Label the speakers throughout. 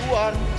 Speaker 1: You are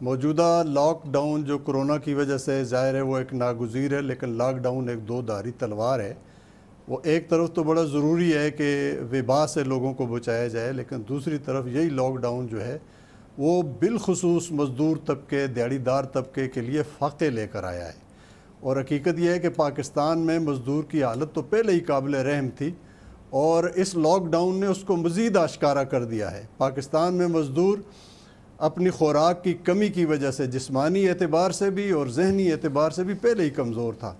Speaker 2: موجودہ lock down جو corona کی وجہ سے ظاہر ہے وہ ایک ناگزیر ہے، لیکن لاک ڈاؤن ایک دو دھاری تلوار ہے۔ وہ ایک طرف تو بڑا ضروری ہے کہ وبا سے لوگوں کو بچایا جائے، لیکن دوسری طرف یہی لاک ڈاؤن جو ہے وہ بالخصوص مزدور طبقے، دیہڑی دار طبقے کے لیے فاقے لے کر آیا ہے۔ اور حقیقت یہ ہے کہ پاکستان میں مزدور کی حالت تو پہلے ہی قابل رحم تھی، اور اس لاک ڈاؤن نے اس کو مزید آشکارا کر دیا ہے۔ پاکستان میں مزدور اپنی خوراک کی کمی کی وجہ سے جسمانی اعتبار سے بھی اور ذہنی اعتبار سے بھی پہلے ہی کمزور تھا،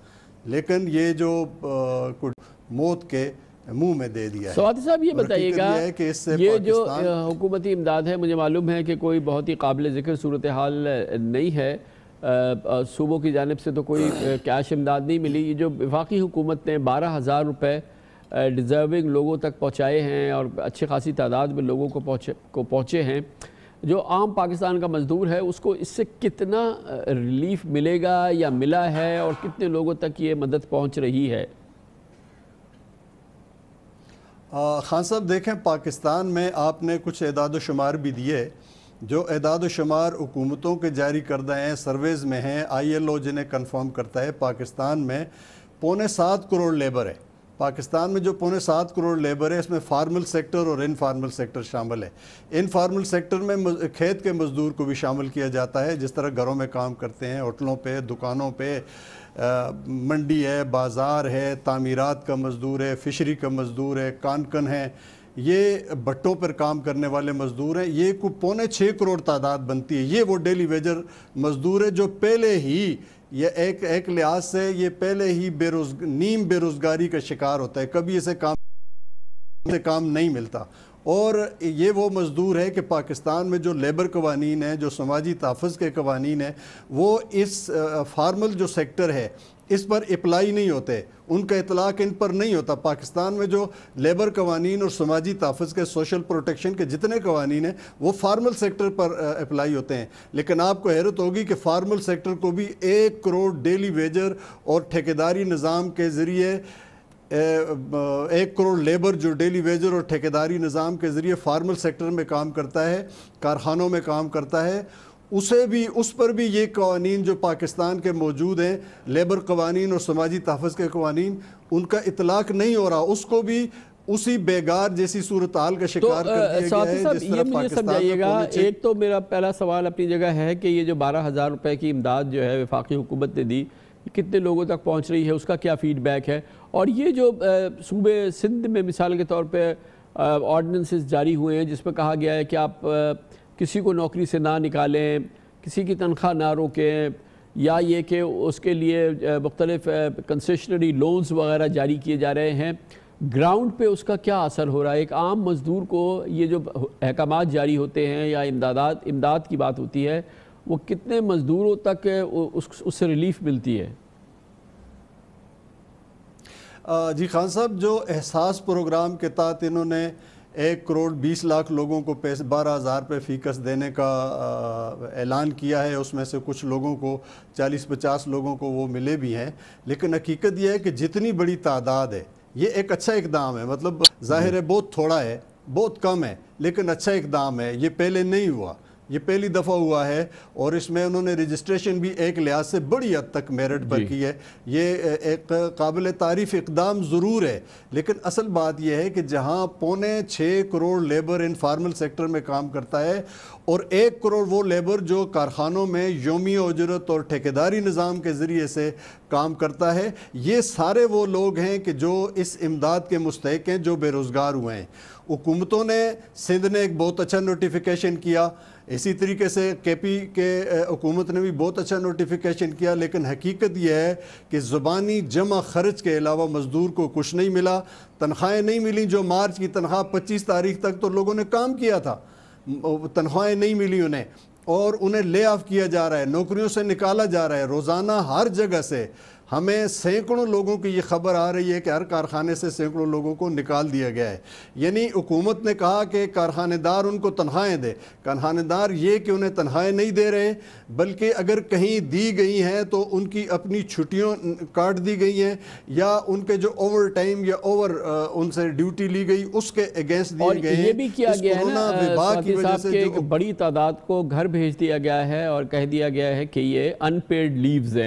Speaker 2: لیکن یہ جو موت کے منہ میں دے دیا ہے۔
Speaker 3: سوادی صاحب یہ بتائیے گا، یہ جو حکومتی امداد ہے، مجھے معلوم ہے کہ کوئی بہت ہی قابل ذکر صورتحال نہیں ہے، صوبوں کی جانب سے تو کوئی کیش امداد نہیں ملی۔ یہ جو وفاقی حکومت نے 12,000 روپے ڈیزرونگ لوگوں تک پہنچائے ہیں اور اچھی خاصی تعداد میں لوگوں کو پہنچے ہیں، جو عام پاکستان کا مزدور ہے اس کو اس سے کتنا ریلیف ملے گا یا ملا ہے، اور کتنے لوگوں تک یہ مدد پہنچ رہی ہے؟
Speaker 2: خان صاحب دیکھیں، پاکستان میں آپ نے کچھ اعداد و شمار بھی دیے، جو اعداد و شمار حکومتوں کے جاری کردہ ہیں، سرویز میں ہیں، ILO جنہیں کنفرم کرتا ہے، پاکستان میں 6.25 کروڑ لیبر ہے۔ پاکستان میں جو 6.25 کروڑ لیبر ہے، اس میں فارمل سیکٹر اور انفارمل سیکٹر شامل ہے۔ انفارمل سیکٹر میں کھیت کے مزدور کو بھی شامل کیا جاتا ہے، جس طرح گھروں میں کام کرتے ہیں، ہوٹلوں پہ، دکانوں پہ، منڈی ہے، بازار ہے، تعمیرات کا مزدور ہے، فشری کا مزدور ہے، کانکن ہے، یہ بھٹوں پر کام کرنے والے مزدور ہیں۔ یہ 6.25 کروڑ تعداد بنتی ہے۔ یہ وہ ڈیلی ویجر مزدور ہے جو پہلے ہی یہ ایک لحاظ سے یہ پہلے ہی نیم بے روزگاری کا شکار ہوتا ہے، کبھی اسے کام نہیں ملتا۔ اور یہ وہ مزدور ہے کہ پاکستان میں جو لیبر قوانین ہیں، جو سماجی تحفظ کے قوانین ہیں، وہ اس فارمل جو سیکٹر ہے اس پر اپلائی نہیں ہوتے، ان کا اطلاق ان پر نہیں ہوتا۔ پاکستان میں جو لیبر قوانین اور سماجی تحفظ کے، سوشل پروٹیکشن کے جتنے قوانین ہیں وہ فارمل سیکٹر پر اپلائی ہوتے ہیں، لیکن آپ کو حیرت ہوگی کہ فارمل سیکٹر کو بھی 1 کروڑ ڈیلی ویجر اور ٹھیکیداری نظام کے ذریعے 1 کروڑ لیبر جو ڈیلی ویجر اور ٹھیکیداری نظام کے ذریعے فارمل سیکٹر میں کام کرتا ہے، کارخانوں میں کام کرتا ہے، اس پر بھی یہ قوانین جو پاکستان کے موجود ہیں، لیبر قوانین اور سماجی تحفظ کے قوانین، ان کا اطلاق نہیں ہو رہا، اس کو بھی اسی بیگار جیسی صورتحال کا شکار کر دیا گیا ہے۔ جس طرح
Speaker 3: یہ مجھے سمجھائیے گا، ایک تو میرا پہلا سوال اپنی جگہ ہے کہ یہ جو 12,000 روپے کی امداد جو ہے وفاقی حکومت نے دی، کتنے لوگوں تک پہنچ رہی ہے، اس کا کیا فیڈ بیک ہے؟ اور یہ جو صوبے سندھ میں مثال کے طور پہ آرڈیننسز جاری ہوئے ہیں جس پہ کہا گیا ہے کہ آپ کسی کو نوکری سے نہ نکالیں، کسی کی تنخواہ نہ روکیں، یا یہ کہ اس کے لیے مختلف کنسیشنری لونز وغیرہ جاری کیے جا رہے ہیں، گراؤنڈ پہ اس کا کیا اثر ہو رہا ہے؟ ایک عام مزدور کو یہ جو احکامات جاری ہوتے ہیں یا امداد کی بات ہوتی ہے، وہ کتنے مزدوروں تک اس سے ریلیف ملتی ہے؟
Speaker 2: جی خان صاحب، جو احساس پروگرام کے تحت انہوں نے 1 کروڑ 20 لاکھ لوگوں کو 12,000 روپے فی کس دینے کا اعلان کیا ہے، اس میں سے کچھ لوگوں کو 40-50 لوگوں کو وہ ملے بھی ہیں، لیکن حقیقت یہ ہے کہ جتنی بڑی تعداد ہے، یہ ایک اچھا اقدام ہے، مطلب ظاہر ہے بہت تھوڑا ہے، بہت کم ہے، لیکن اچھا اقدام ہے۔ یہ پہلے نہیں ہوا، یہ پہلی دفعہ ہوا ہے، اور اس میں انہوں نے رجسٹریشن بھی ایک لحاظ سے بڑی حد تک میرٹ پر کی ہے۔ یہ ایک قابل تعریف اقدام ضرور ہے، لیکن اصل بات یہ ہے کہ جہاں 6.25 کروڑ لیبر انفارمل سیکٹر میں کام کرتا ہے، اور 1 کروڑ وہ لیبر جو کارخانوں میں یومیہ اجرت اور ٹھیکیداری نظام کے ذریعے سے کام کرتا ہے، یہ سارے وہ لوگ ہیں کہ جو اس امداد کے مستحق ہیں، جو بے روزگار ہوئے ہیں۔ حکومتوں نے، سندھ نے ایک بہت اچھا نوٹیفیکیشن کیا، اسی طریقے سے KP کے حکومت نے بھی بہت اچھا نوٹیفیکیشن کیا، لیکن حقیقت یہ ہے کہ زبانی جمع خرچ کے علاوہ مزدور کو کچھ نہیں ملا، تنخواہیں نہیں ملیں۔ جو مارچ کی تنخواہ 25 تاریخ تک تو لوگوں نے کام کیا تھا، تنخواہیں نہیں ملی انہیں، اور انہیں لے آف کیا جا رہا ہے، نوکریوں سے نکالا جا رہا ہے۔ روزانہ ہر جگہ سے ہمیں سینکڑوں لوگوں کی یہ خبر آ رہی ہے کہ ہر کارخانے سے سینکڑوں لوگوں کو نکال دیا گیا ہے. یعنی حکومت نے کہا کہ کارخانے دار ان کو تنخواہیں دے. کارخانے دار یہ کہ انہیں تنخواہیں نہیں دے رہے، بلکہ اگر کہیں دی گئی ہیں تو ان کی اپنی چھٹیوں کاٹ دی گئی ہیں، یا ان کے جو اوور ٹائم یا اوور ان سے ڈیوٹی لی گئی اس کے اگینسٹ دیے گئے ہیں.
Speaker 3: اور یہ بھی کیا گیا ہے نا کہ بڑی تعداد کو گھر بھیج دیا گیا ہے اور کہہ دیا گیا ہے کہ یہ ان پیڈ لیوز ہیں،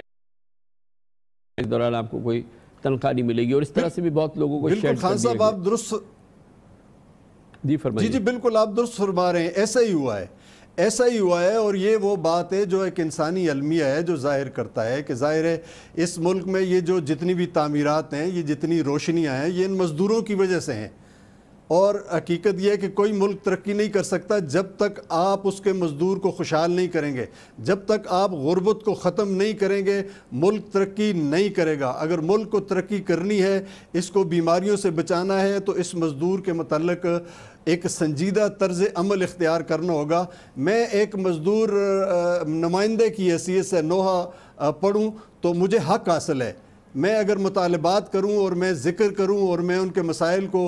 Speaker 3: اس دوران آپ کو کوئی تنخواہ نہیں ملے گی. اور اس طرح سے بھی بہت لوگوں کو
Speaker 2: بالکل خان صاحب آپ درست جی بالکل آپ درست فرما رہے ہیں. ایسا ہی ہوا ہے اور یہ وہ بات ہے جو ایک انسانی المیہ ہے جو ظاہر کرتا ہے کہ ظاہر ہے اس ملک میں یہ جو جتنی بھی تعمیرات ہیں، یہ جتنی روشنیاں ہیں، یہ ان مزدوروں کی وجہ سے ہیں. اور حقیقت یہ ہے کہ کوئی ملک ترقی نہیں کر سکتا جب تک آپ اس کے مزدور کو خوشحال نہیں کریں گے، جب تک آپ غربت کو ختم نہیں کریں گے ملک ترقی نہیں کرے گا. اگر ملک کو ترقی کرنی ہے، اس کو بیماریوں سے بچانا ہے، تو اس مزدور کے متعلق ایک سنجیدہ طرز عمل اختیار کرنا ہوگا. میں ایک مزدور نمائندے کی حیثیت سے نوحہ پڑھوں تو مجھے حق حاصل ہے. میں اگر مطالبات کروں اور میں ذکر کروں اور میں ان کے مسائل کو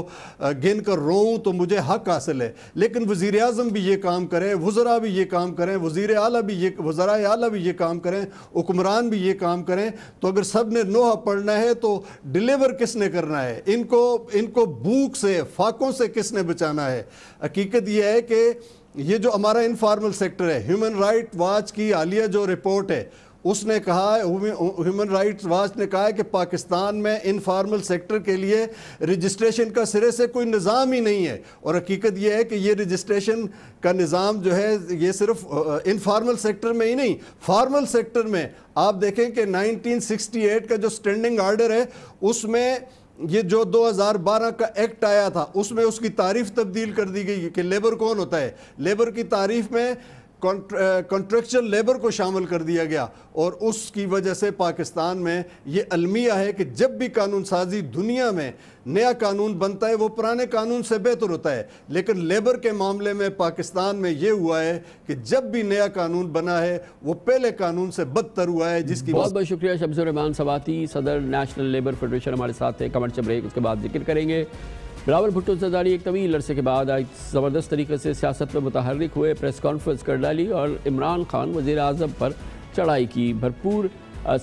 Speaker 2: گن کر روؤں تو مجھے حق حاصل ہے. لیکن وزیر اعظم بھی یہ کام کریں، وزراء بھی یہ کام کریں، وزراء اعلیٰ بھی یہ کام کریں، حکمران بھی یہ کام کریں، تو اگر سب نے نوحہ پڑھنا ہے تو ڈیلیور کس نے کرنا ہے؟ ان کو بھوک سے، فاقوں سے کس نے بچانا ہے؟ حقیقت یہ ہے کہ یہ جو ہمارا انفارمل سیکٹر ہے، ہیومن رائٹ واچ کی حالیہ جو رپورٹ ہے اس نے کہا ہے، ہیومن رائٹس واچ نے کہا ہے کہ پاکستان میں انفارمل سیکٹر کے لیے رجسٹریشن کا سرے سے کوئی نظام ہی نہیں ہے. اور حقیقت یہ ہے کہ یہ رجسٹریشن کا نظام جو ہے یہ صرف انفارمل سیکٹر میں ہی نہیں، فارمل سیکٹر میں آپ دیکھیں کہ 1968 کا جو سٹینڈنگ آرڈر ہے اس میں یہ جو 2012 کا ایکٹ آیا تھا اس میں اس کی تعریف تبدیل کر دی گئی کہ لیبر کون ہوتا ہے. لیبر کی تعریف میں کنٹریکچل لیبر کو شامل کر دیا گیا، اور اس کی وجہ سے پاکستان میں یہ المیہ ہے کہ جب بھی قانون سازی دنیا میں نیا قانون بنتا ہے وہ پرانے قانون سے بہتر ہوتا ہے. لیکن لیبر کے معاملے میں پاکستان میں یہ ہوا ہے کہ جب بھی نیا قانون بنا ہے وہ پہلے قانون سے بدتر ہوا ہے، جس کی
Speaker 3: بہت بہت شکریہ. شمس الرحمان سواتی، صدر نیشنل لیبر فیڈریشن ہمارے ساتھ ہے. کمنٹ سے بریک، اس کے بعد ذکر کریں گے. بلاول بھٹو زرداری ایک طویل عرصے کے بعد آج زبردست طریقے سے سیاست میں متحرک ہوئے، پریس کانفرنس کر ڈالی اور عمران خان وزیر اعظم پر چڑھائی کی، بھرپور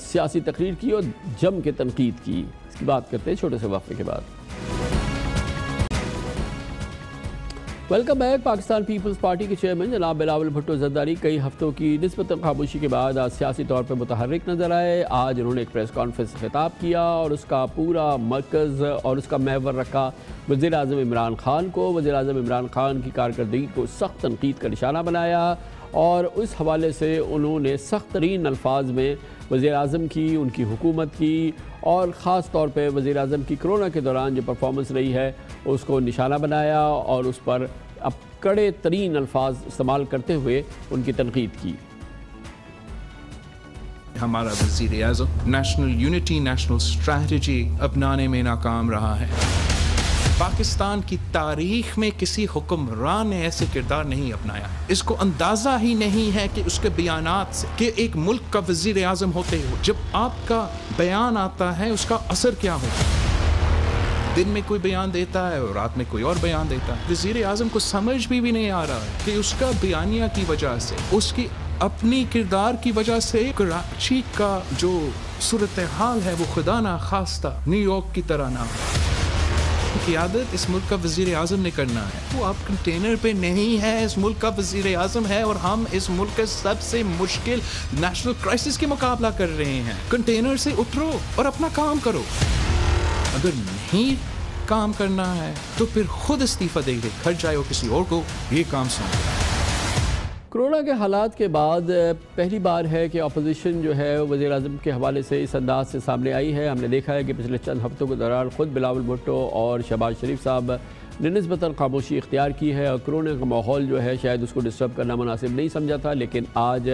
Speaker 3: سیاسی تقریر کی اور جم کے تنقید کی. اس کی بات کرتے ہیں چھوٹے سے وقفے کے بعد. Welcome back. پاکستان پیپلز پارٹی کے چیئرمین جناب بلاول بھٹو زرداری کئی ہفتوں کی نسبتاً خاموشی کے بعد آج سیاسی طور پر متحرک نظر آئے. آج انہوں نے ایک پریس کانفرنس سے خطاب کیا اور اس کا پورا مرکز اور اس کا محور رکھا وزیر اعظم عمران خان کو. وزیر اعظم عمران خان کی کارکردگی کو سخت تنقید کا نشانہ بنایا اور اس حوالے سے انہوں نے سخت ترین الفاظ میں وزیر اعظم کی، ان کی حکومت کی اور خاص طور پہ وزیر اعظم کی کرونا کے دوران جو پرفارمنس رہی ہے اس کو نشانہ بنایا اور اس پر اب کڑے ترین الفاظ استعمال کرتے ہوئے ان کی تنقید کی.
Speaker 4: ہمارا وزیر اعظم نیشنل یونٹی، نیشنل اسٹریٹجی اپنانے میں ناکام رہا ہے. پاکستان کی تاریخ میں کسی حکمران نے ایسے کردار نہیں اپنایا. اس کو اندازہ ہی نہیں ہے کہ اس کے بیانات سے کہ ایک ملک کا وزیر اعظم ہوتے ہوئے جب آپ کا بیان آتا ہے اس کا اثر کیا ہوتا ہے. دن میں کوئی بیان دیتا ہے اور رات میں کوئی اور بیان دیتا ہے. وزیر اعظم کو سمجھ بھی نہیں آ رہا ہے کہ اس کا بیانیہ کی وجہ سے، اس کی اپنی کردار کی وجہ سے کراچی کا جو صورتحال ہے وہ خدا نخواستہ نیو یارک کی طرح نہ ہو. قیادت اس ملک کا وزیر اعظم نے کرنا ہے. وہ آپ کنٹینر پہ نہیں ہے، اس ملک کا وزیر اعظم ہے اور ہم اس ملک کے سب سے مشکل نیشنل کرائسس کے مقابلہ کر رہے ہیں. کنٹینر سے اترو اور اپنا کام کرو. اگر نہیں کام کرنا ہے تو پھر خود استعفیٰ دے دے، گھر جائے کسی اور کو یہ کام سونپے.
Speaker 3: کرونا کے حالات کے بعد پہلی بار ہے کہ اپوزیشن جو ہے وزیر اعظم کے حوالے سے اس انداز سے سامنے آئی ہے. ہم نے دیکھا ہے کہ پچھلے چند ہفتوں کے دوران خود بلاول بھٹو اور شہباز شریف صاحب نے نسبتاً خاموشی اختیار کی ہے اور کرونا کا ماحول جو ہے شاید اس کو ڈسٹرب کرنا مناسب نہیں سمجھا تھا. لیکن آج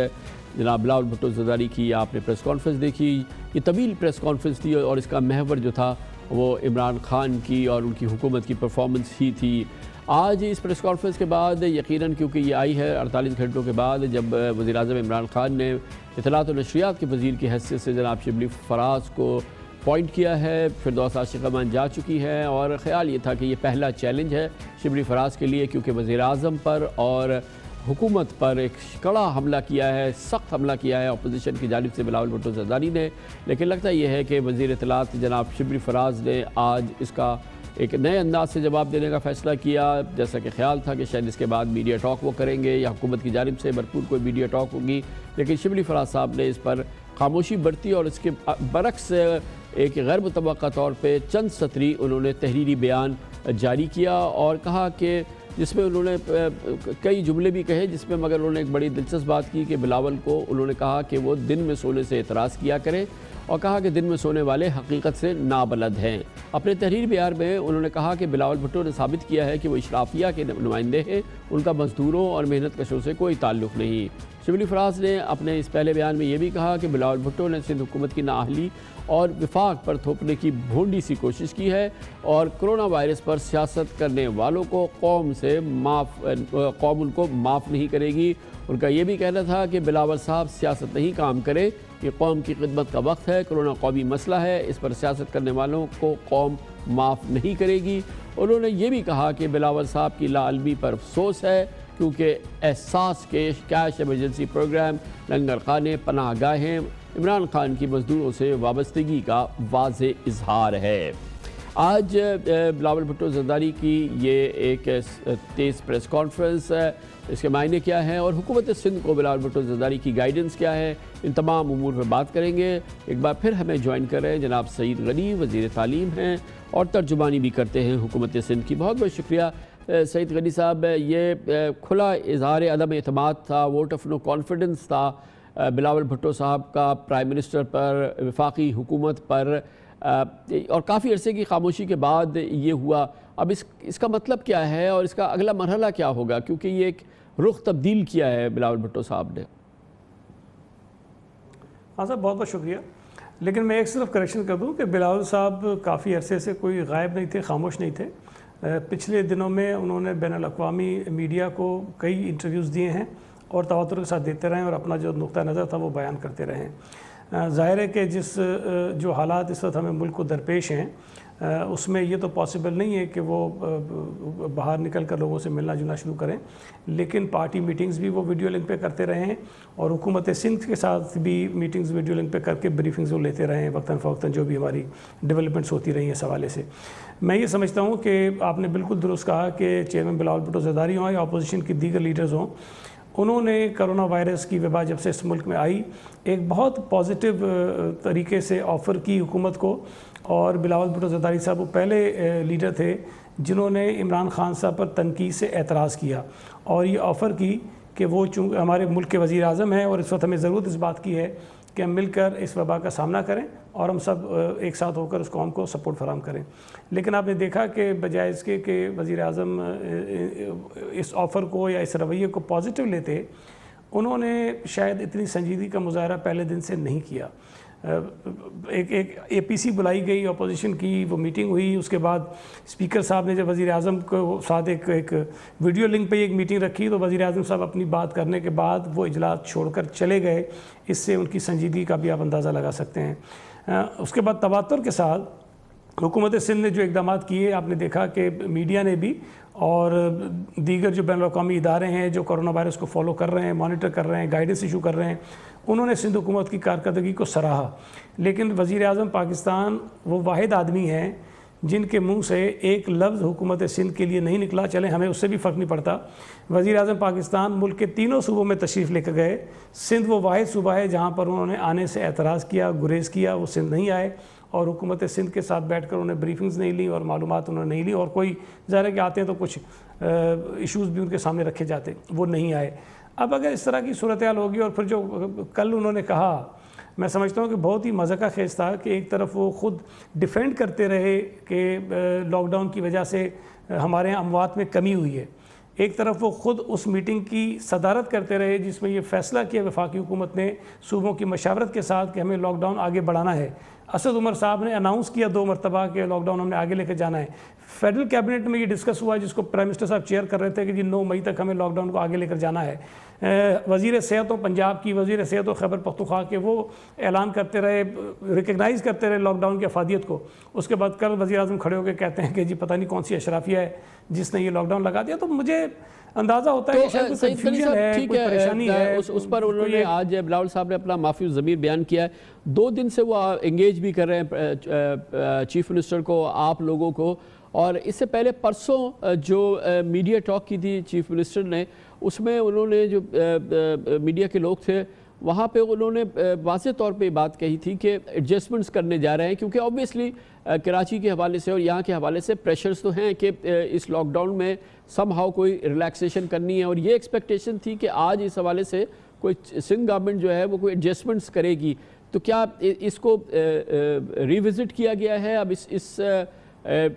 Speaker 3: جناب بلاول بھٹو زرداری کی آپ نے پریس کانفرنس دیکھی. یہ طویل پریس کانفرنس تھی اور اس کا محور جو تھا وہ عمران خان کی اور ان کی حکومت کی پرفارمنس ہی تھی. آج اس پریس کانفرنس کے بعد یقیناً کیونکہ یہ آئی ہے 48 گھنٹوں کے بعد جب وزیر اعظم عمران خان نے اطلاعات و نشریات کے وزیر کی حیثیت سے جناب شبلی فراز کو پوائنٹ کیا ہے. فردوس عاشق امان جا چکی ہیں اور خیال یہ تھا کہ یہ پہلا چیلنج ہے شبلی فراز کے لیے کیونکہ وزیر اعظم پر اور حکومت پر ایک کڑا حملہ کیا ہے, سخت حملہ کیا ہے اپوزیشن کی جانب سے بلاول بھٹو زرداری نے. لیکن لگتا یہ ہے کہ وزیر اطلاعات جناب شبلی فراز نے آج اس کا ایک نئے انداز سے جواب دینے کا فیصلہ کیا. جیسا کہ خیال تھا کہ شاید اس کے بعد میڈیا ٹاک وہ کریں گے یا حکومت کی جانب سے بھرپور کوئی میڈیا ٹاک ہوگی, لیکن شبلی فراز صاحب نے اس پر خاموشی برتی اور اس کے برعکس ایک غیر متوقع طور پہ چند سطری انہوں نے تحریری بیان جاری کیا اور کہا کہ جس میں انہوں نے کئی جملے بھی کہے جس میں مگر انہوں نے ایک بڑی دلچسپ بات کی کہ بلاول کو انہوں نے کہا کہ وہ دن میں سونے سے اعتراض کیا کریں اور کہا کہ دن میں سونے والے حقیقت سے نابلد ہیں. اپنے تحریر بیان میں انہوں نے کہا کہ بلاول بھٹو نے ثابت کیا ہے کہ وہ اشرافیہ کے نمائندے ہیں, ان کا مزدوروں اور محنت کشوں سے کوئی تعلق نہیں. شبلی فراز نے اپنے اس پہلے بیان میں یہ بھی کہا کہ بلاول بھٹو نے سندھ حکومت کی نااہلی اور وفاق پر تھوپنے کی بھونڈی سی کوشش کی ہے اور کرونا وائرس پر سیاست کرنے والوں کو قوم ان کو معاف نہیں کرے گی. ان کا یہ بھی کہنا تھا کہ بلاول صاحب سیاست نہیں کام کرے, یہ قوم کی خدمت کا وقت ہے, کرونا قومی مسئلہ ہے, اس پر سیاست کرنے والوں کو قوم معاف نہیں کرے گی. انہوں نے یہ بھی کہا کہ بلاول صاحب کی لاعلمی پر افسوس ہے کیونکہ احساس کیش ایمرجنسی پروگرام, لنگر خانے, پناہ گاہیں عمران خان کی مزدوروں سے وابستگی کا واضح اظہار ہے. آج بلاول بھٹو زرداری کی یہ ایک تیز پریس کانفرنس ہے, اس کے معنی کیا ہیں اور حکومت سندھ کو بلاول بھٹو زرداری کی گائیڈنس کیا ہے, ان تمام امور پہ بات کریں گے. ایک بار پھر ہمیں جوائن کر رہے ہیں جناب سعید غنی, وزیر تعلیم ہیں اور ترجمانی بھی کرتے ہیں حکومت سندھ کی. بہت بہت شکریہ سعید غنی صاحب. یہ کھلا اظہار عدم اعتماد تھا, ووٹ آف نو کانفیڈنس تھا بلاول بھٹو صاحب کا پرائم منسٹر پر, وفاقی حکومت پر, اور کافی عرصے کی خاموشی کے بعد یہ ہوا. اب اس کا مطلب کیا ہے اور اس کا اگلا مرحلہ کیا ہوگا, کیونکہ یہ ایک رخ تبدیل کیا ہے بلاول بھٹو صاحب نے.
Speaker 5: ہاں صاحب بہت بہت شکریہ. لیکن میں ایک صرف کریکشن کر دوں کہ بلاول صاحب کافی عرصے سے کوئی غائب نہیں تھے, خاموش نہیں تھے. پچھلے دنوں میں انہوں نے بین الاقوامی میڈیا کو کئی انٹرویوز دیے ہیں اور تواتر کے ساتھ دیتے رہے اور اپنا جو نقطہ نظر تھا وہ بیان کرتے رہے. ظاہر ہے کہ جو حالات اس وقت ہمیں ملک کو درپیش ہیں اس میں یہ تو پاسبل نہیں ہے کہ وہ باہر نکل کر لوگوں سے ملنا جلنا شروع کریں, لیکن پارٹی میٹنگز بھی وہ ویڈیو لنک پہ کرتے رہے ہیں اور حکومت سندھ کے ساتھ بھی میٹنگز ویڈیو لنک پہ کر کے بریفنگز وہ لیتے رہے ہیں وقتاً فوقتاً جو بھی ہماری ڈیولپمنٹس ہوتی رہی ہیں اس حوالے سے. میں یہ سمجھتا ہوں کہ آپ نے بالکل درست کہا کہ چیئرمین بلاول بھٹو زرداری ہوں یا اپوزیشن کی دیگر لیڈرز ہوں, انہوں نے کرونا وائرس کی وبا جب سے اس ملک میں آئی ایک بہت پازیٹیو طریقے سے آفر کی حکومت کو, اور بلاول بھٹو زرداری صاحب وہ پہلے لیڈر تھے جنہوں نے عمران خان صاحب پر تنقید سے اعتراض کیا اور یہ آفر کی کہ وہ چونکہ ہمارے ملک کے وزیر اعظم ہیں اور اس وقت ہمیں ضرورت اس بات کی ہے کہ ہم مل کر اس وبا کا سامنا کریں اور ہم سب ایک ساتھ ہو کر اس قوم کو سپورٹ فراہم کریں. لیکن آپ نے دیکھا کہ بجائے اس کے کہ وزیر اعظم اس آفر کو یا اس رویے کو پازیٹیو لیتے, انہوں نے شاید اتنی سنجیدگی کا مظاہرہ پہلے دن سے نہیں کیا. ایک اے پی سی بلائی گئی اپوزیشن کی, وہ میٹنگ ہوئی, اس کے بعد اسپیکر صاحب نے جب وزیر اعظم کو ساتھ ایک ویڈیو لنک پہ ایک میٹنگ رکھی تو وزیر اعظم صاحب اپنی بات کرنے کے بعد وہ اجلاس چھوڑ کر چلے گئے. اس سے ان کی سنجیدگی کا بھی آپ اندازہ لگا سکتے ہیں. اس کے بعد تواتر کے ساتھ حکومت سندھ نے جو اقدامات کیے, آپ نے دیکھا کہ میڈیا نے بھی اور دیگر جو بین الاقوامی ادارے ہیں جو کرونا وائرس کو فالو کر رہے ہیں, مانیٹر کر رہے ہیں, گائیڈنس ایشو کر رہے ہیں, انہوں نے سندھ حکومت کی کارکردگی کو سراہا. لیکن وزیر اعظم پاکستان وہ واحد آدمی ہیں جن کے منہ سے ایک لفظ حکومت سندھ کے لیے نہیں نکلا. چلیں ہمیں اس سے بھی فرق نہیں پڑتا. وزیر اعظم پاکستان ملک کے تینوں صوبوں میں تشریف لے کر گئے. سندھ وہ واحد صوبہ ہے جہاں پر انہوں نے آنے سے اعتراض کیا, گریز کیا, وہ سندھ نہیں آئے اور حکومت سندھ کے ساتھ بیٹھ کر انہیں بریفنگز نہیں لی اور معلومات انہوں نے نہیں لی, اور کوئی ظاہر ہے کہ آتے ہیں تو کچھ ایشوز بھی ان کے سامنے رکھے جاتے, وہ نہیں آئے. اب اگر اس طرح کی صورتحال ہوگی اور پھر جو کل انہوں نے کہا, میں سمجھتا ہوں کہ بہت ہی مذاق خیز تھا کہ ایک طرف وہ خود ڈیفینڈ کرتے رہے کہ لاک ڈاؤن کی وجہ سے ہمارے یہاں اموات میں کمی ہوئی ہے, ایک طرف وہ خود اس میٹنگ کی صدارت کرتے رہے جس میں یہ فیصلہ کیا وفاقی حکومت نے صوبوں کی مشاورت کے ساتھ کہ ہمیں لاک ڈاؤن آگے بڑھانا ہے. اسد عمر صاحب نے اناؤنس کیا 2 مرتبہ کہ لاک ڈاؤن ہم نے آگے لے کے جانا ہے. فیڈرل کیبنٹ میں یہ ڈسکس ہوا جس کو پرائم منسٹر صاحب چیئر کر رہے تھے کہ جی 9 مئی تک ہمیں لاک ڈاؤن کو آگے لے کر جانا ہے. وزیر صحت و پنجاب کی, وزیر صحت و خیبر پختونخوا کے, وہ اعلان کرتے رہے, ریکگنائز کرتے رہے لاک ڈاؤن کی افادیت کو. اس کے بعد کل وزیر اعظم کھڑے ہو کے کہتے ہیں کہ جی پتہ نہیں کون سی اشرافیہ ہے جس نے یہ لاک ڈاؤن لگا دیا. تو مجھے اندازہ ہوتا ہے کہ شاید کوئی کنفیوژن ہے, کوئی پریشانی ہے.
Speaker 3: اس پر انہوں نے آج بلاول صاحب نے اپنا معافی الضمیر بیان کیا ہے. 2 دن سے وہ انگیج بھی کر رہے ہیں چیف منسٹر کو, آپ لوگوں کو, اور اس سے پہلے پرسوں جو میڈیا ٹاک کی تھی چیف منسٹر نے, اس میں انہوں نے جو میڈیا کے لوگ تھے وہاں پہ انہوں نے واضح طور پہ بات کہی تھی کہ ایڈجسٹمنٹس کرنے جا رہے ہیں, کیونکہ اوبویسلی کراچی کے حوالے سے اور یہاں کے حوالے سے پریشرز تو ہیں کہ اس لاک ڈاؤن میں سم ہاؤ کوئی ریلیکسیشن کرنی ہے, اور یہ ایکسپیکٹیشن تھی کہ آج اس حوالے سے کوئی سندھ گورنمنٹ جو ہے وہ کوئی ایڈجسٹمنٹس کرے گی. تو کیا اس کو ریوزٹ کیا گیا ہے اب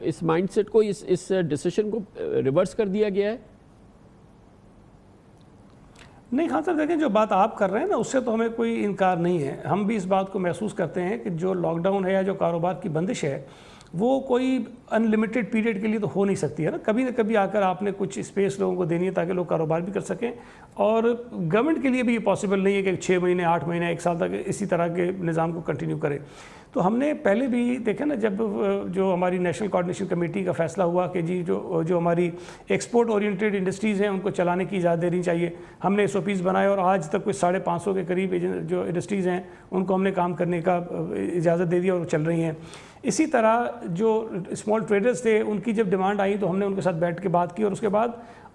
Speaker 3: اس مائنڈ سیٹ کو, اس ڈیسیشن کو ریورس کر دیا گیا ہے؟
Speaker 5: نہیں خان صاحب, دیکھیں جو بات آپ کر رہے ہیں نا اس سے تو ہمیں کوئی انکار نہیں ہے. ہم بھی اس بات کو محسوس کرتے ہیں کہ جو لاک ڈاؤن ہے یا جو کاروبار کی بندش ہے وہ کوئی ان لمیٹڈ پیریڈ کے لیے تو ہو نہیں سکتی ہے نا. کبھی نہ کبھی آ کر آپ نے کچھ اسپیس لوگوں کو دینی ہے تاکہ لوگ کاروبار بھی کر سکیں, اور گورنمنٹ کے لیے بھی یہ پاسبل نہیں ہے کہ 6 مہینے 8 مہینے 1 سال تک اسی طرح کے نظام کو کنٹینیو کرے. تو ہم نے پہلے بھی دیکھا نا جب جو ہماری نیشنل کوآرڈینیشن کمیٹی کا فیصلہ ہوا کہ جی جو ہماری ایکسپورٹ اورینٹیڈ انڈسٹریز ہیں ان کو چلانے کی اجازت دینی چاہیے, ہم نے SOPs بنائے اور آج تک کوئی 550 کے قریب جو انڈسٹریز ہیں ان کو ہم نے کام کرنے کا اجازت دے دیا اور چل رہی ہیں. اسی طرح جو اسمال ٹریڈرز تھے ان کی جب ڈیمانڈ آئی تو ہم نے ان کے ساتھ بیٹھ کے بات کی اور اس کے بعد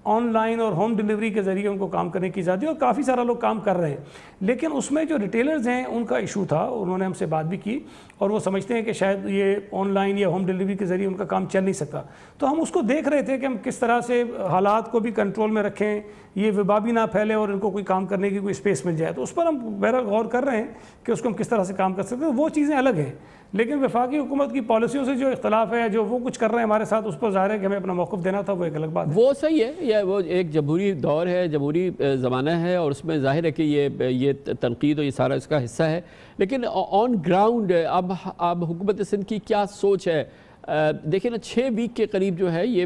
Speaker 5: آن لائن اور ہوم ڈیلیوری کے ذریعے ان کو کام کرنے کی اجازت دی, اور کافی سارا لوگ کام کر رہے ہیں. لیکن اس میں جو ریٹیلرز ہیں ان کا ایشو تھا, انہوں نے ہم سے بات بھی کی اور وہ سمجھتے ہیں کہ شاید یہ آن لائن یا ہوم ڈیلیوری کے ذریعے ان کا کام چل نہیں سکتا. تو ہم اس کو دیکھ رہے تھے کہ ہم کس طرح سے حالات کو بھی کنٹرول میں رکھیں, یہ وبا بھی نہ پھیلے اور ان کو کوئی کام کرنے کی کوئی اسپیس مل جائے. تو اس پر ہم بہرحال غور کر رہے ہیں کہ اس کو ہم کس طرح سے کام کر سکتے ہیں. وہ چیزیں الگ ہیں, لیکن وفاقی حکومت کی پالیسیوں سے جو اختلاف ہے, جو وہ کچھ کر رہے ہیں ہمارے ساتھ, اس پر ظاہر ہے کہ ہمیں اپنا موقف دینا تھا, وہ ایک الگ بات ہے.
Speaker 3: وہ صحیح ہے, یا وہ ایک جمہوری دور ہے, جمہوری زمانہ ہے, اور اس میں ظاہر ہے کہ یہ تنقید اور یہ سارا اس کا حصہ ہے. لیکن آن گراؤنڈ اب حکومت سندھ کی کیا سوچ ہے؟ دیکھیں نا 6 ویک کے قریب جو ہے یہ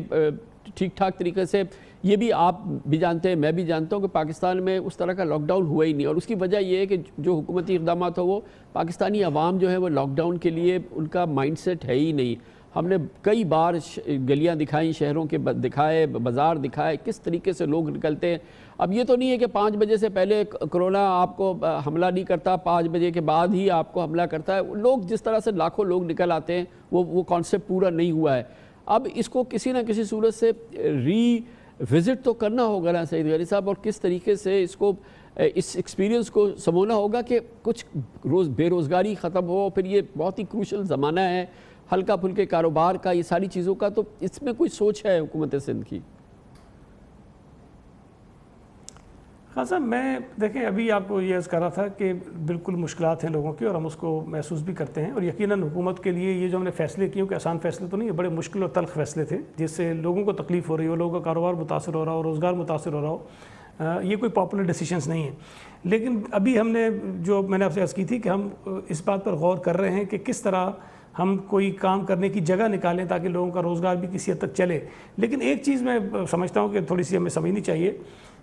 Speaker 3: ٹھیک ٹھاک طریقے سے, یہ بھی آپ بھی جانتے ہیں, میں بھی جانتا ہوں کہ پاکستان میں اس طرح کا لاک ڈاؤن ہوا ہی نہیں, اور اس کی وجہ یہ ہے کہ جو حکومتی اقدامات ہو وہ پاکستانی عوام جو ہے وہ لاک ڈاؤن کے لیے ان کا مائنڈ سیٹ ہے ہی نہیں. ہم نے کئی بار گلیاں دکھائیں, شہروں کے دکھائے, بازار دکھائے, کس طریقے سے لوگ نکلتے ہیں. اب یہ تو نہیں ہے کہ 5 بجے سے پہلے کرونا آپ کو حملہ نہیں کرتا, 5 بجے کے بعد ہی آپ کو حملہ کرتا ہے. لوگ جس طرح سے لاکھوں لوگ نکل آتے ہیں وہ کانسیپٹ پورا نہیں ہوا ہے. اب اس کو کسی نہ کسی صورت سے وزٹ تو کرنا ہوگا نا سعید غنی صاحب, اور کس طریقے سے اس کو اس ایکسپیرینس کو سمونا ہوگا کہ کچھ بے روزگاری ختم ہو. پھر یہ بہت ہی کروشل زمانہ ہے ہلکا پھلکے کاروبار کا, یہ ساری چیزوں کا, تو اس میں کوئی سوچ ہے حکومت سندھ کی؟
Speaker 5: ہاں صاحب, میں دیکھیں ابھی آپ کو یہ عرض کر رہا تھا کہ بالکل مشکلات ہیں لوگوں کی اور ہم اس کو محسوس بھی کرتے ہیں, اور یقیناً حکومت کے لیے یہ جو ہم نے فیصلے کیے کہ آسان فیصلے تو نہیں, یہ بڑے مشکل اور تلخ فیصلے تھے جس سے لوگوں کو تکلیف ہو رہی ہو, لوگوں کا کاروبار متاثر ہو رہا ہو, روزگار متاثر ہو رہا ہو. یہ کوئی پاپولر ڈیسیشنز نہیں ہیں. لیکن ابھی ہم نے جو میں نے آپ سے عرض کی تھی کہ ہم اس بات پر غور کر رہے ہیں کہ کس طرح ہم کوئی کام کرنے کی جگہ نکالیں تاکہ لوگوں کا روزگار بھی کسی حد تک چلے. لیکن ایک چیز میں سمجھتا ہوں کہ تھوڑی سی ہمیں سمجھنی چاہیے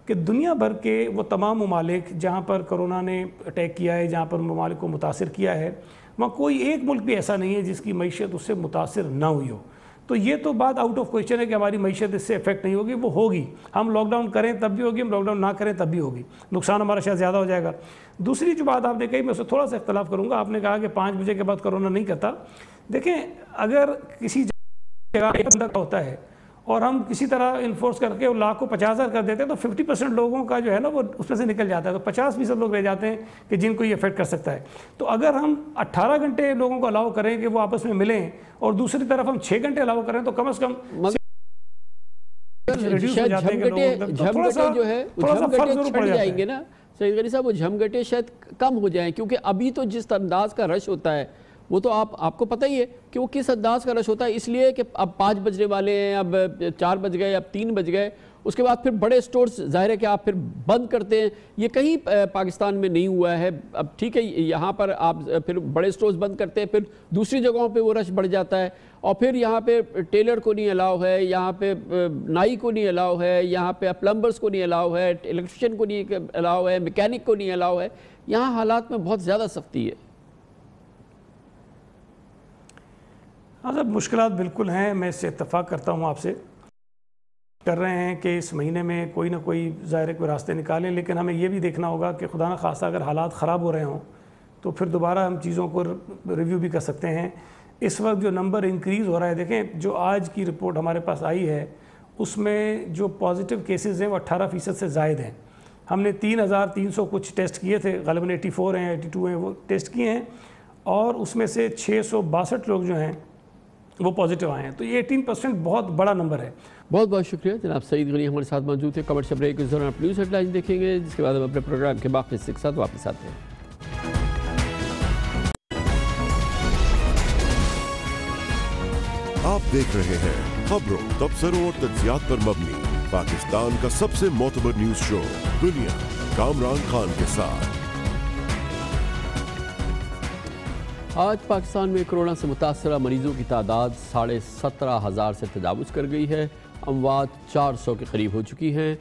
Speaker 5: کہ دنیا بھر کے وہ تمام ممالک جہاں پر کرونا نے اٹیک کیا ہے, جہاں پر ممالک کو متاثر کیا ہے, وہاں کوئی ایک ملک بھی ایسا نہیں ہے جس کی معیشت اس سے متاثر نہ ہوئی ہو. تو یہ تو بات آؤٹ آف کوئسچن ہے کہ ہماری معیشت اس سے افیکٹ نہیں ہوگی, وہ ہوگی. ہم لاک ڈاؤن کریں تب بھی ہوگی, ہم لاک ڈاؤن نہ کریں تب بھی ہوگی, نقصان ہمارا شاید زیادہ ہو جائے گا. دوسری جو بات آپ نے کہی میں اس سے تھوڑا سا اختلاف کروں گا. آپ نے کہا کہ 5 بجے کے بعد کرونا نہیں کرتا. دیکھیں اگر کسی جگہ ایک بندہ ہوتا ہے اور ہم کسی طرح انفورس کر کے لاکھ کو 50,000 کر دیتے ہیں تو 50% لوگوں کا جو ہے نا وہ اس میں سے نکل جاتا ہے, تو 50% لوگ رہ جاتے ہیں کہ جن کو یہ افیکٹ کر سکتا ہے. تو اگر ہم 18 گھنٹے لوگوں کو الاؤ کریں کہ وہ آپس میں ملیں اور دوسری طرف ہم 6 گھنٹے الاؤ کریں تو کم از کم
Speaker 3: جو ہے چھڑ جائیں گے نا سعید غنی صاحب, وہ جھمگٹے شاید کم ہو جائیں, کیونکہ ابھی تو جس انداز کا رش ہوتا ہے وہ تو آپ کو پتہ ہی ہے کہ وہ کس انداز کا رش ہوتا ہے. اس لیے کہ اب 5 بجنے والے ہیں, اب 4 بج گئے, اب 3 بج گئے, اس کے بعد پھر بڑے سٹورز ظاہر ہے کہ آپ پھر بند کرتے ہیں. یہ کہیں پاکستان میں نہیں ہوا ہے. اب ٹھیک ہے یہاں پر آپ پھر بڑے سٹورز بند کرتے ہیں, پھر دوسری جگہوں پہ وہ رش بڑھ جاتا ہے, اور پھر یہاں پہ ٹیلر کو نہیں الاؤ ہے, یہاں پہ نائی کو نہیں الاؤ ہے, یہاں پہ پلمبرز کو نہیں الاؤ ہے, الیکٹریشین کو نہیں الاؤ ہے, میکینک کو نہیں الاؤ ہے. یہاں حالات میں بہت زیادہ سختی ہے.
Speaker 5: ہاں صاحب مشکلات بالکل ہیں, میں اس سے اتفاق کرتا ہوں, آپ سے کر رہے ہیں کہ اس مہینے میں کوئی نہ کوئی ظاہر کوئی راستے نکالیں, لیکن ہمیں یہ بھی دیکھنا ہوگا کہ خدا نہ خواستہ اگر حالات خراب ہو رہے ہوں تو پھر دوبارہ ہم چیزوں کو ریویو بھی کر سکتے ہیں. اس وقت جو نمبر انکریز ہو رہا ہے, دیکھیں جو آج کی رپورٹ ہمارے پاس آئی ہے اس میں جو پازیٹیو کیسز ہیں وہ 18% سے زائد ہیں. ہم نے 3300 کچھ ٹیسٹ کیے تھے, غالباً 84 ہیں 82 ہیں وہ ٹیسٹ کیے ہیں, اور اس میں سے 662 لوگ جو ہیں وہ پازیٹیو آئے ہیں. تو یہ 18% بہت بڑا نمبر ہے.
Speaker 3: بہت بہت شکریہ جناب سعید غنی ہمارے ساتھ موجود تھے. کمرشل بریک کے دوران آپ نیوز ہیڈ لائن دیکھیں گے, جس کے بعد ہم اپنے پروگرام کے باقی حصے کے ساتھ واپس آتے ہیں.
Speaker 6: آپ دیکھ رہے ہیں خبروں, تبصروں اور تجزیات پر مبنی پاکستان کا سب سے معتبر نیوز شو دنیا, کامران خان کے ساتھ.
Speaker 3: آج پاکستان میں کرونا سے متاثرہ مریضوں کی تعداد 17,500 سے تجاوز کر گئی ہے. اموات 400 کے قریب ہو چکی ہیں.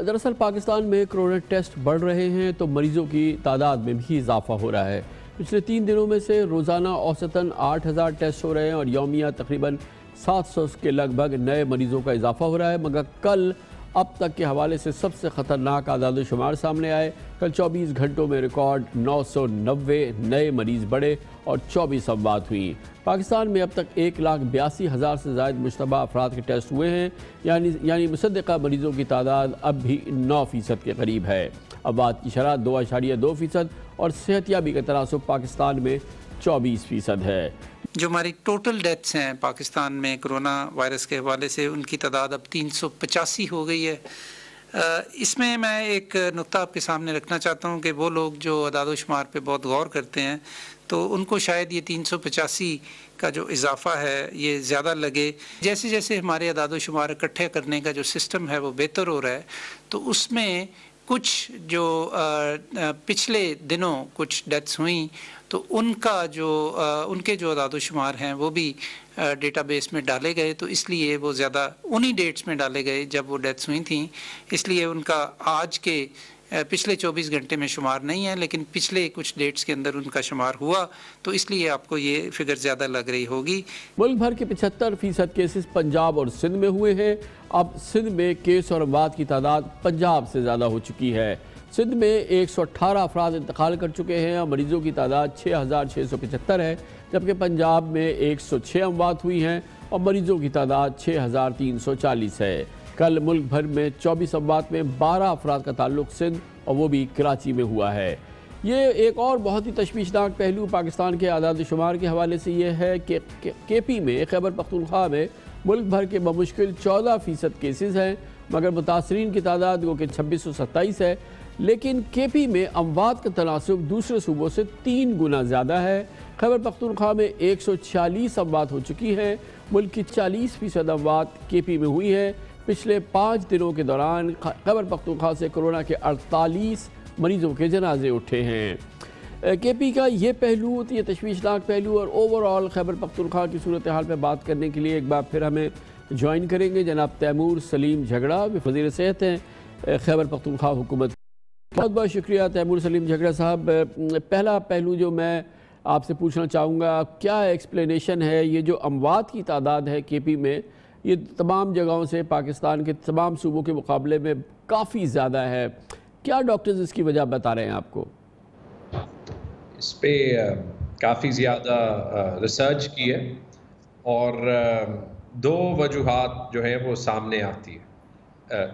Speaker 3: دراصل پاکستان میں کرونا ٹیسٹ بڑھ رہے ہیں تو مریضوں کی تعداد میں بھی اضافہ ہو رہا ہے. پچھلے 3 دنوں میں سے روزانہ اوسطاً 8,000 ٹیسٹ ہو رہے ہیں, اور یومیہ تقریباً 700 کے لگ بھگ نئے مریضوں کا اضافہ ہو رہا ہے. مگر کل اب تک کے حوالے سے سب سے خطرناک اعداد و شمار سامنے آئے. کل 24 گھنٹوں میں ریکارڈ 990 نئے مریض بڑھے اور 24 اموات ہوئیں. پاکستان میں اب تک 1,82,000 سے زائد مشتبہ افراد کے ٹیسٹ ہوئے ہیں, یعنی مصدقہ مریضوں کی تعداد اب بھی 9% کے قریب ہے. اموات کی شرح 2.2% اور صحت یابی کا تناسب پاکستان میں 24% ہے.
Speaker 7: جو ہماری ٹوٹل ڈیتھس ہیں پاکستان میں کرونا وائرس کے حوالے سے, ان کی تعداد اب 385 ہو گئی ہے. اس میں ایک نقطہ آپ کے سامنے رکھنا چاہتا ہوں کہ وہ لوگ جو اعداد و شمار پہ بہت غور کرتے ہیں تو ان کو شاید یہ 385 کا جو اضافہ ہے یہ زیادہ لگے. جیسے جیسے ہمارے اعداد و شمار اکٹھے کرنے کا جو سسٹم ہے وہ بہتر ہو رہا ہے, تو اس میں کچھ جو پچھلے دنوں کچھ ڈیتھس ہوئیں تو ان کے جو اعداد و شمار ہیں وہ بھی ڈیٹا بیس میں ڈالے گئے, تو اس لیے وہ زیادہ انہی ڈیٹس میں ڈالے گئے جب وہ ڈیتھس ہوئی تھیں. اس لیے ان کا آج کے پچھلے 24 گھنٹے میں شمار نہیں ہے, لیکن پچھلے کچھ ڈیٹس کے اندر ان کا شمار ہوا, تو اس لیے آپ کو یہ فگر زیادہ لگ رہی ہوگی.
Speaker 3: ملک بھر کے 75% کیسز پنجاب اور سندھ میں ہوئے ہیں. اب سندھ میں کیس اور اموات کی تعداد پنجاب سے زیادہ ہو چکی ہے. سندھ میں 118 افراد انتقال کر چکے ہیں اور مریضوں کی تعداد 6,675 ہے, جبکہ پنجاب میں 106 اموات ہوئی ہیں اور مریضوں کی تعداد 6,340 ہے. کل ملک بھر میں 24 اموات میں 12 افراد کا تعلق سندھ اور وہ بھی کراچی میں ہوا ہے. یہ ایک اور بہت ہی تشویشناک پہلو پاکستان کے اعداد و شمار کے حوالے سے یہ ہے کہ کے پی میں خیبر پختونخوا میں ملک بھر کے بمشکل 14% کیسز ہیں, مگر متاثرین کی تعداد وہ کہ 2627 ہے. لیکن کے پی میں اموات کا تناسب دوسرے صوبوں سے 3 گنا زیادہ ہے. خیبر پختونخوا میں 146 اموات ہو چکی ہیں. ملک کی 40% اموات کے پی میں ہوئی ہے. پچھلے 5 دنوں کے دوران خیبر پختونخوا سے کرونا کے 48 مریضوں کے جنازے اٹھے ہیں. کے پی کا یہ پہلو, یہ تشویشناک پہلو اور اوورآل خیبر پختونخوا کی صورتحال پہ بات کرنے کے لیے ایک بار پھر ہمیں جوائن کریں گے جناب تیمور سلیم جھگڑا, وزیر صحت ہیں خیبر پختونخوا حکومت. بہت بہت شکریہ تیمور سلیم جھگڑا صاحب. پہلا پہلو جو میں آپ سے پوچھنا چاہوں گا, کیا ایکسپلینیشن ہے یہ جو اموات کی تعداد ہے کے پی میں, یہ تمام جگہوں سے پاکستان کے تمام صوبوں کے مقابلے میں کافی زیادہ ہے, کیا ڈاکٹرز اس کی وجہ بتا رہے ہیں آپ کو؟
Speaker 8: اس پہ کافی زیادہ ریسرچ کی ہے اور 2 وجوہات جو ہیں وہ سامنے آتی ہے.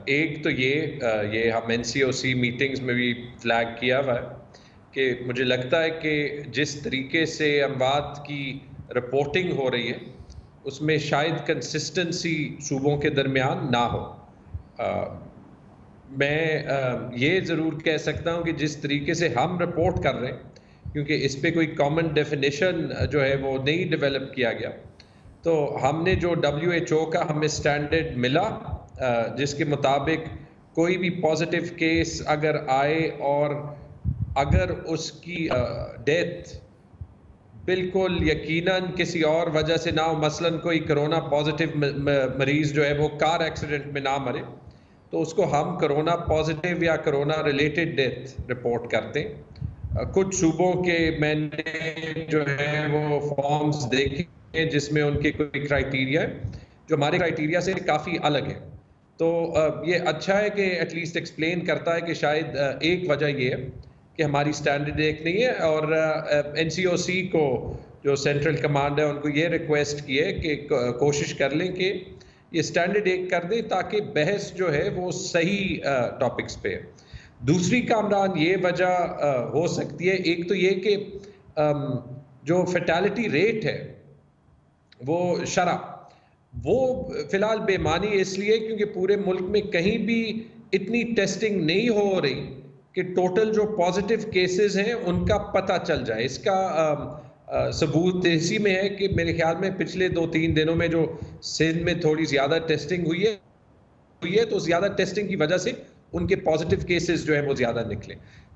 Speaker 8: ایک تو یہ ہم NCOC میٹنگز میں بھی فلیگ کیا ہوا ہے کہ مجھے لگتا ہے کہ جس طریقے سے اموات کی رپورٹنگ ہو رہی ہے اس میں شاید کنسسٹنسی صوبوں کے درمیان نہ ہو. میں یہ ضرور کہہ سکتا ہوں کہ جس طریقے سے ہم رپورٹ کر رہے ہیں, کیونکہ اس پہ کوئی کامن ڈیفینیشن جو ہے وہ نہیں ڈیولپ کیا گیا, تو ہم نے جو WHO کا ہمیں سٹینڈرڈ ملا جس کے مطابق کوئی بھی پازیٹیو کیس اگر آئے اور اگر اس کی ڈیتھ بالکل یقیناً کسی اور وجہ سے نہ ہو، مثلاً کوئی کرونا پازیٹیو مریض جو ہے وہ کار ایکسیڈنٹ میں نہ مرے، تو اس کو ہم کرونا پازیٹیو یا کرونا ریلیٹڈ ڈیتھ رپورٹ کرتے ہیں۔ کچھ صوبوں کے میں نے جو ہے وہ فارمز دیکھے جس میں ان کے کوئی کرائیٹیریا ہے جو ہمارے کرائیٹیریا سے کافی الگ ہے، تو یہ اچھا ہے کہ ایٹ لیسٹ ایکسپلین کرتا ہے کہ شاید ایک وجہ یہ ہے کہ ہماری سٹینڈرڈ ایک نہیں ہے، اور این سی او سی کو جو سینٹرل کمانڈ ہے ان کو یہ ریکویسٹ کی ہے کہ کوشش کر لیں کہ یہ سٹینڈرڈ ایک کر دیں تاکہ بحث جو ہے وہ صحیح ٹاپکس پہ ہے۔ دوسری کامران یہ وجہ ہو سکتی ہے، ایک تو یہ کہ جو فیٹیلٹی ریٹ ہے وہ شرح وہ فی الحال بے معنی اس لیے کیونکہ پورے ملک میں کہیں بھی اتنی ٹیسٹنگ نہیں ہو رہی کہ ٹوٹل جو پازیٹیو کیسز ہیں ان کا پتہ چل جائے۔ اس کا ثبوت اسی میں ہے کہ میرے خیال میں پچھلے 2-3 دنوں میں جو سندھ میں تھوڑی زیادہ ٹیسٹنگ ہوئی ہے تو زیادہ ٹیسٹنگ کی وجہ سے ان کے پازیٹیو کیسز جو ہیں وہ زیادہ نکلے،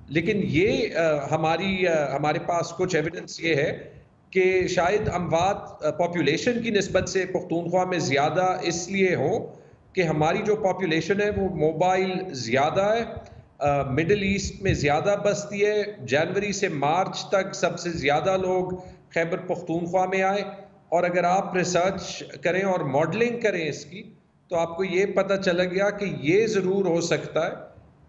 Speaker 8: لیکن یہ ہمارے پاس کچھ ایویڈنس یہ ہے کہ شاید اموات پاپولیشن کی نسبت سے پختونخوا میں زیادہ اس لیے ہوں کہ ہماری جو پاپولیشن ہے وہ موبائل زیادہ ہے، مڈل ایسٹ میں زیادہ بستی ہے، جنوری سے مارچ تک سب سے زیادہ لوگ خیبر پختونخوا میں آئے، اور اگر آپ ریسرچ کریں اور ماڈلنگ کریں اس کی تو آپ کو یہ پتہ چلا گیا کہ یہ ضرور ہو سکتا ہے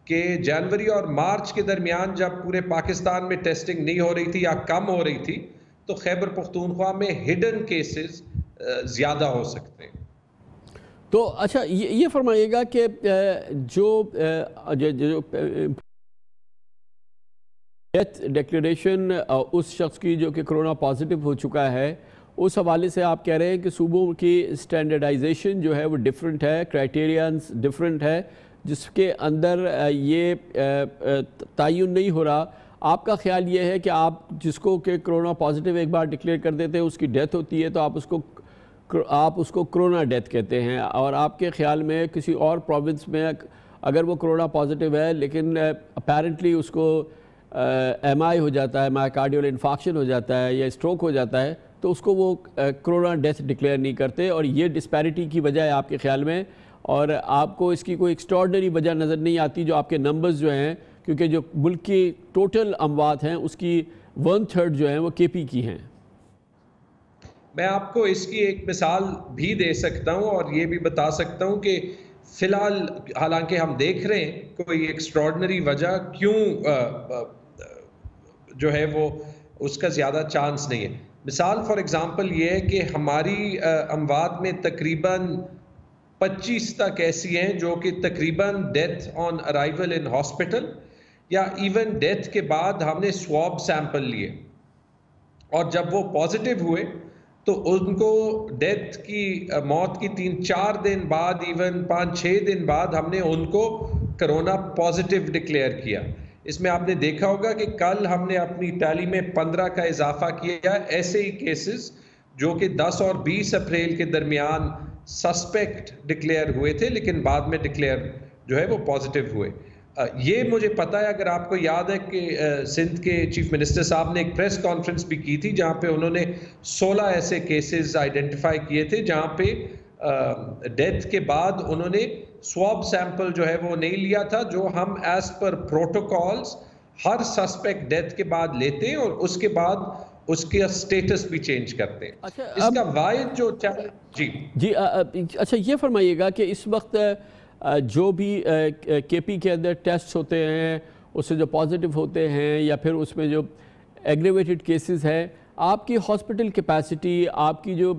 Speaker 8: کہ جنوری اور مارچ کے درمیان جب پورے پاکستان میں ٹیسٹنگ نہیں ہو رہی تھی یا کم ہو رہی تھی تو خیبر پختونخوا میں ہڈن کیسز زیادہ ہو سکتے ہیں۔
Speaker 3: تو اچھا یہ فرمائیے گا کہ جو ڈیتھ ڈیکلیریشن اس شخص کی جو کہ کرونا پازیٹیو ہو چکا ہے، اس حوالے سے آپ کہہ رہے ہیں کہ صوبوں کی سٹینڈرڈائزیشن جو ہے وہ ڈیفرنٹ ہے، کرائیٹیرینز ڈیفرنٹ ہے، جس کے اندر یہ تعین نہیں ہو رہا۔ آپ کا خیال یہ ہے کہ آپ جس کو کہ کرونا پازیٹیو ایک بار ڈکلیئر کر دیتے ہیں، اس کی ڈیتھ ہوتی ہے تو آپ اس کو کرونا ڈیتھ کہتے ہیں، اور آپ کے خیال میں کسی اور پروونس میں اگر وہ کرونا پازیٹیو ہے لیکن اپیرنٹلی اس کو ایم آئی ہو جاتا ہے، مائیکارڈیل انفارکشن ہو جاتا ہے یا اسٹروک ہو جاتا ہے، تو اس کو وہ کرونا ڈیتھ ڈکلیئر نہیں کرتے، اور یہ ڈسپیرٹی کی وجہ ہے آپ کے خیال میں، اور آپ کو اس کی کوئی ایکسٹراڈنری وجہ نظر نہیں آتی جو آپ کے نمبرز جو ہیں، کیونکہ جو ملک کی ٹوٹل اموات ہیں اس کی 1/3 جو ہیں وہ کے پی کی ہیں۔
Speaker 8: میں آپ کو اس کی ایک مثال بھی دے سکتا ہوں اور یہ بھی بتا سکتا ہوں کہ فی الحال حالانکہ ہم دیکھ رہے ہیں کوئی ایکسٹراڈنری وجہ کیوں جو ہے وہ اس کا زیادہ چانس نہیں ہے۔ مثال فار ایگزامپل یہ ہے کہ ہماری اموات میں تقریباً 25 تک ایسی ہیں جو کہ تقریباً death on arrival in hospital یا ایون ڈیتھ کے بعد ہم نے سواب سیمپل لیے اور جب وہ پازیٹیو ہوئے تو ان کو ڈیتھ کی موت کی 3-4 دن بعد ایون 5-6 دن بعد ہم نے ان کو کرونا پازیٹیو ڈکلیئر کیا۔ اس میں آپ نے دیکھا ہوگا کہ کل ہم نے اپنی ٹیلی میں 15 کا اضافہ کیا ایسے ہی کیسز جو کہ 10 اور 20 اپریل کے درمیان سسپیکٹ ڈکلیئر ہوئے تھے لیکن بعد میں ڈکلیئر جو ہے وہ پازیٹیو ہوئے۔ یہ مجھے پتہ ہے، اگر آپ کو یاد ہے کہ سندھ کے چیف منسٹر صاحب نے ایک پریس کانفرنس بھی کی تھی جہاں پہ انہوں نے 16 ایسے کیسز آئیڈینٹیفائی کیے تھے جہاں پہ ڈیتھ کے بعد انہوں نے سواب سیمپل جو ہے وہ نہیں لیا تھا، جو ہم ایز پر پروٹوکالز ہر سسپیکٹ ڈیتھ کے بعد لیتے ہیں اور اس کے بعد اس کے سٹیٹس بھی چینج کرتے ہیں۔ اس کا واحد جو جی
Speaker 3: اچھا یہ فرمائیے گا کہ اس وقت جو بھی کے پی کے اندر ٹیسٹ ہوتے ہیں اس سے جو پازیٹیو ہوتے ہیں یا پھر اس میں جو ایگریویٹڈ کیسز ہیں، آپ کی ہاسپٹل کیپیسٹی، آپ کی جو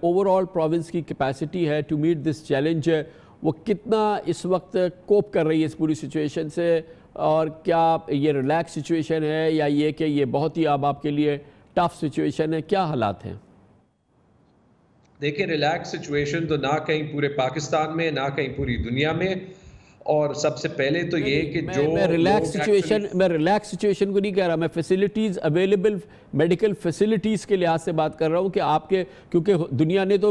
Speaker 3: اوور آل پروونس کی کیپیسٹی ہے ٹو میٹ دس چیلنج، وہ کتنا اس وقت کوپ کر رہی ہے اس پوری سچویشن سے، اور کیا یہ ریلیکس سچویشن ہے یا یہ کہ یہ بہت ہی اب آپ کے لیے ٹف سچویشن ہے؟ کیا حالات ہیں؟
Speaker 8: دیکھیں ریلیکس سچویشن تو نہ کہیں پورے پاکستان میں نہ کہیں پوری دنیا میں، اور سب سے پہلے تو یہ کہ جو
Speaker 3: میں ریلیکس سچویشن کو نہیں کہہ رہا، میں فیسیلیٹیز اویلیبل میڈیکل فیسیلیٹیز کے لحاظ سے بات کر رہا ہوں کہ آپ کے، کیونکہ دنیا نے تو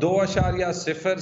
Speaker 8: 2.0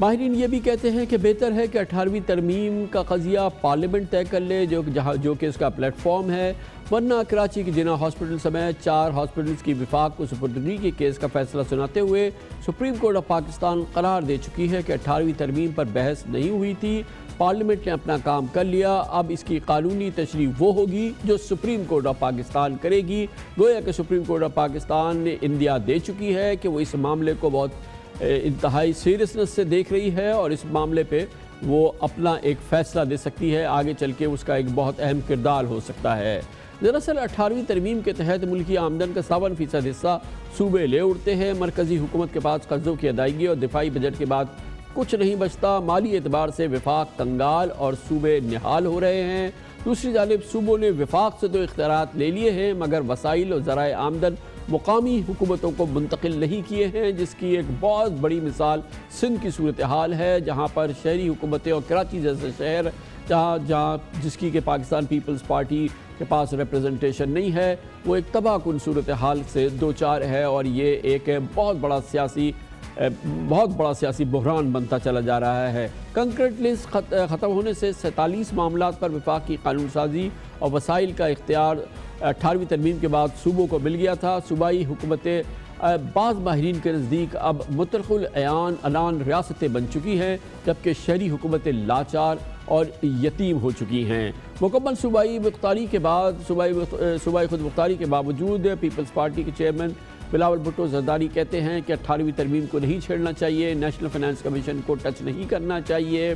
Speaker 3: ماہرین یہ بھی کہتے ہیں کہ بہتر ہے کہ 18ویں ترمیم کا قضیہ پارلیمنٹ طے کر لے جو کہ اس کا پلیٹ فارم ہے، ورنہ کراچی کی جناح ہاسپٹل سمیت 4 ہاسپٹلز کی وفاق کو سپردگی کے کیس کا فیصلہ سناتے ہوئے سپریم کورٹ آف پاکستان قرار دے چکی ہے کہ 18ویں ترمیم پر بحث نہیں ہوئی تھی، پارلیمنٹ نے اپنا کام کر لیا، اب اس کی قانونی تشریح وہ ہوگی جو سپریم کورٹ آف پاکستان کرے گی۔ گویا کہ سپریم کورٹ آف پاکستان نے اندیا دے چکی ہے کہ وہ اس معاملے کو بہت انتہائی سیریسنس سے دیکھ رہی ہے اور اس معاملے پہ وہ اپنا ایک فیصلہ دے سکتی ہے، آگے چل کے اس کا ایک بہت اہم کردار ہو سکتا ہے۔ دراصل 18ویں ترمیم کے تحت ملکی آمدن کا 57% حصہ صوبے لے اڑتے ہیں، مرکزی حکومت کے پاس قرضوں کی ادائیگی اور دفاعی بجٹ کے بعد کچھ نہیں بچتا، مالی اعتبار سے وفاق کنگال اور صوبے نہال ہو رہے ہیں۔ دوسری جانب صوبوں نے وفاق سے تو اختیارات لے لیے ہیں مگر وسائل اور ذرائع آمدن مقامی حکومتوں کو منتقل نہیں کیے ہیں، جس کی ایک بہت بڑی مثال سندھ کی صورتحال ہے، جہاں پر شہری حکومتیں اور کراچی جیسا شہر جہاں جس کی کہ پاکستان پیپلز پارٹی کے پاس ریپریزنٹیشن نہیں ہے، وہ ایک تباہ کن صورتحال سے دوچار ہے اور یہ ایک بہت بڑا سیاسی بحران بنتا چلا جا رہا ہے۔ کنکریٹ لسٹ ختم ہونے سے 47 معاملات پر وفاق کی قانون سازی اور وسائل کا اختیار 18ویں ترمیم کے بعد صوبوں کو مل گیا تھا۔ صوبائی حکومتیں بعض ماہرین کے نزدیک اب مطلق العنان ریاستیں بن چکی ہیں، جبکہ شہری حکومتیں لاچار اور یتیم ہو چکی ہیں۔ مکمل صوبائی خود مختاری کے باوجود پیپلز پارٹی کے چیئرمین بلاول بھٹو زرداری کہتے ہیں کہ 18ویں ترمیم کو نہیں چھیڑنا چاہیے، نیشنل فائنانس کمیشن کو ٹچ نہیں کرنا چاہیے،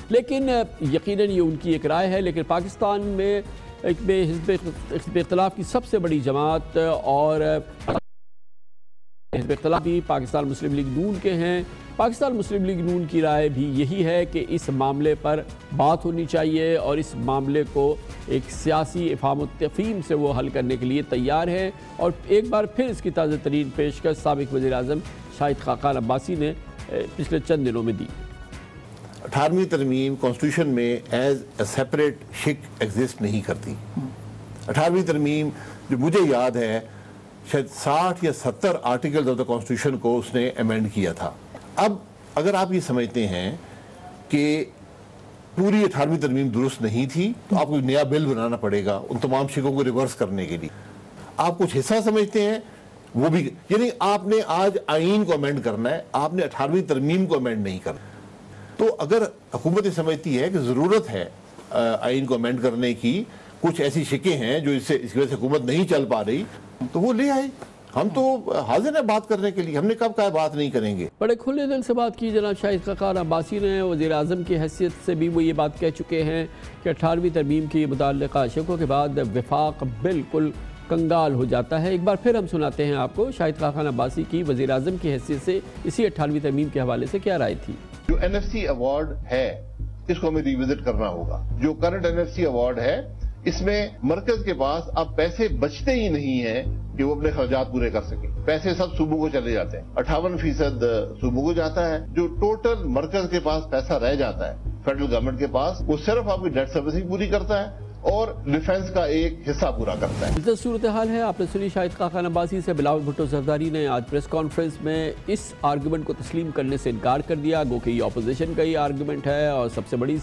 Speaker 3: لیکن یقیناً یہ ان کی ایک رائے ہے۔ لیکن پاکستان میں حزب اختلاف کی سب سے بڑی جماعت اور حزب اختلاف بھی پاکستان مسلم لیگ نون کے ہیں۔ پاکستان مسلم لیگ نون کی رائے بھی یہی ہے کہ اس معاملے پر بات ہونی چاہیے اور اس معاملے کو ایک سیاسی افہام و تفہیم سے وہ حل کرنے کے لیے تیار ہے، اور ایک بار پھر اس کی تازہ ترین پیشکش سابق وزیر اعظم شاہد خاقان عباسی نے پچھلے چند دنوں میں دی۔
Speaker 9: 18ویں ترمیم کانسٹیٹیوشن میں ایز اے سیپریٹ شک ایگزسٹ نہیں کرتی۔ 18ویں ترمیم جو مجھے یاد ہے شاید 60 یا 70 آرٹیکلز آف دا کانسٹیٹیوشن کو اس نے امینڈ کیا تھا۔ اب اگر آپ یہ سمجھتے ہیں کہ پوری 18ویں ترمیم درست نہیں تھی تو آپ کو نیا بل بنانا پڑے گا ان تمام شکوں کو ریورس کرنے کے لیے۔ آپ کچھ حصہ سمجھتے ہیں وہ بھی، یعنی آپ نے آج آئین کو امینڈ کرنا ہے، آپ نے 18ویں ترمیم کو امینڈ نہیں کرنا۔ تو اگر حکومت سمجھتی ہے کہ ضرورت ہے آئین کو امینڈ کرنے کی، کچھ ایسی شکیں ہیں جو اس کی وجہ سے حکومت نہیں چل پا رہی، تو وہ لے آئے، ہم تو حاضر ہیں بات کرنے کے لیے، ہم نے کب کہا بات نہیں کریں گے۔
Speaker 3: بڑے کھلے دل سے بات کی جناب شاہد خاقان عباسی نے، وزیر اعظم کی حیثیت سے بھی وہ یہ بات کہہ چکے ہیں کہ 18ویں ترمیم کی متعلقہ شکوں کے بعد وفاق بالکل کنگال ہو جاتا ہے۔ ایک بار پھر ہم سناتے ہیں آپ کو شاہد خاقان عباسی کی وزیر اعظم کی حیثیت سے اسی 18ویں ترمیم کے حوالے سے کیا رائے تھی۔
Speaker 1: جو NFC ایوارڈ ہے اس کو ہمیں ریوزٹ کرنا ہوگا۔ جو کرنٹ NFC ایوارڈ ہے اس میں مرکز کے پاس اب پیسے بچتے ہی نہیں ہیں کہ وہ اپنے خرچات پورے کر سکیں، پیسے سب صوبوں کو چلے جاتے ہیں، 58% صوبوں کو جاتا ہے۔ جو ٹوٹل مرکز کے پاس پیسہ رہ جاتا ہے فیڈرل گورنمنٹ کے پاس، وہ صرف آپ کی ڈیٹ سروسنگ پوری کرتا ہے اور ڈیفنس کا ایک حصہ پورا کرتا ہے۔
Speaker 3: اس صورتحال ہے، آپ نے سنی شاہد خاقان عباسی سے۔ بلاول بھٹو زرداری نے آج پریس کانفرنس میں اس آرگومنٹ کو تسلیم کرنے سے انکار کر دیا، گو کہ یہ اپوزیشن کا ہی آرگومنٹ ہے اور سب سے بڑی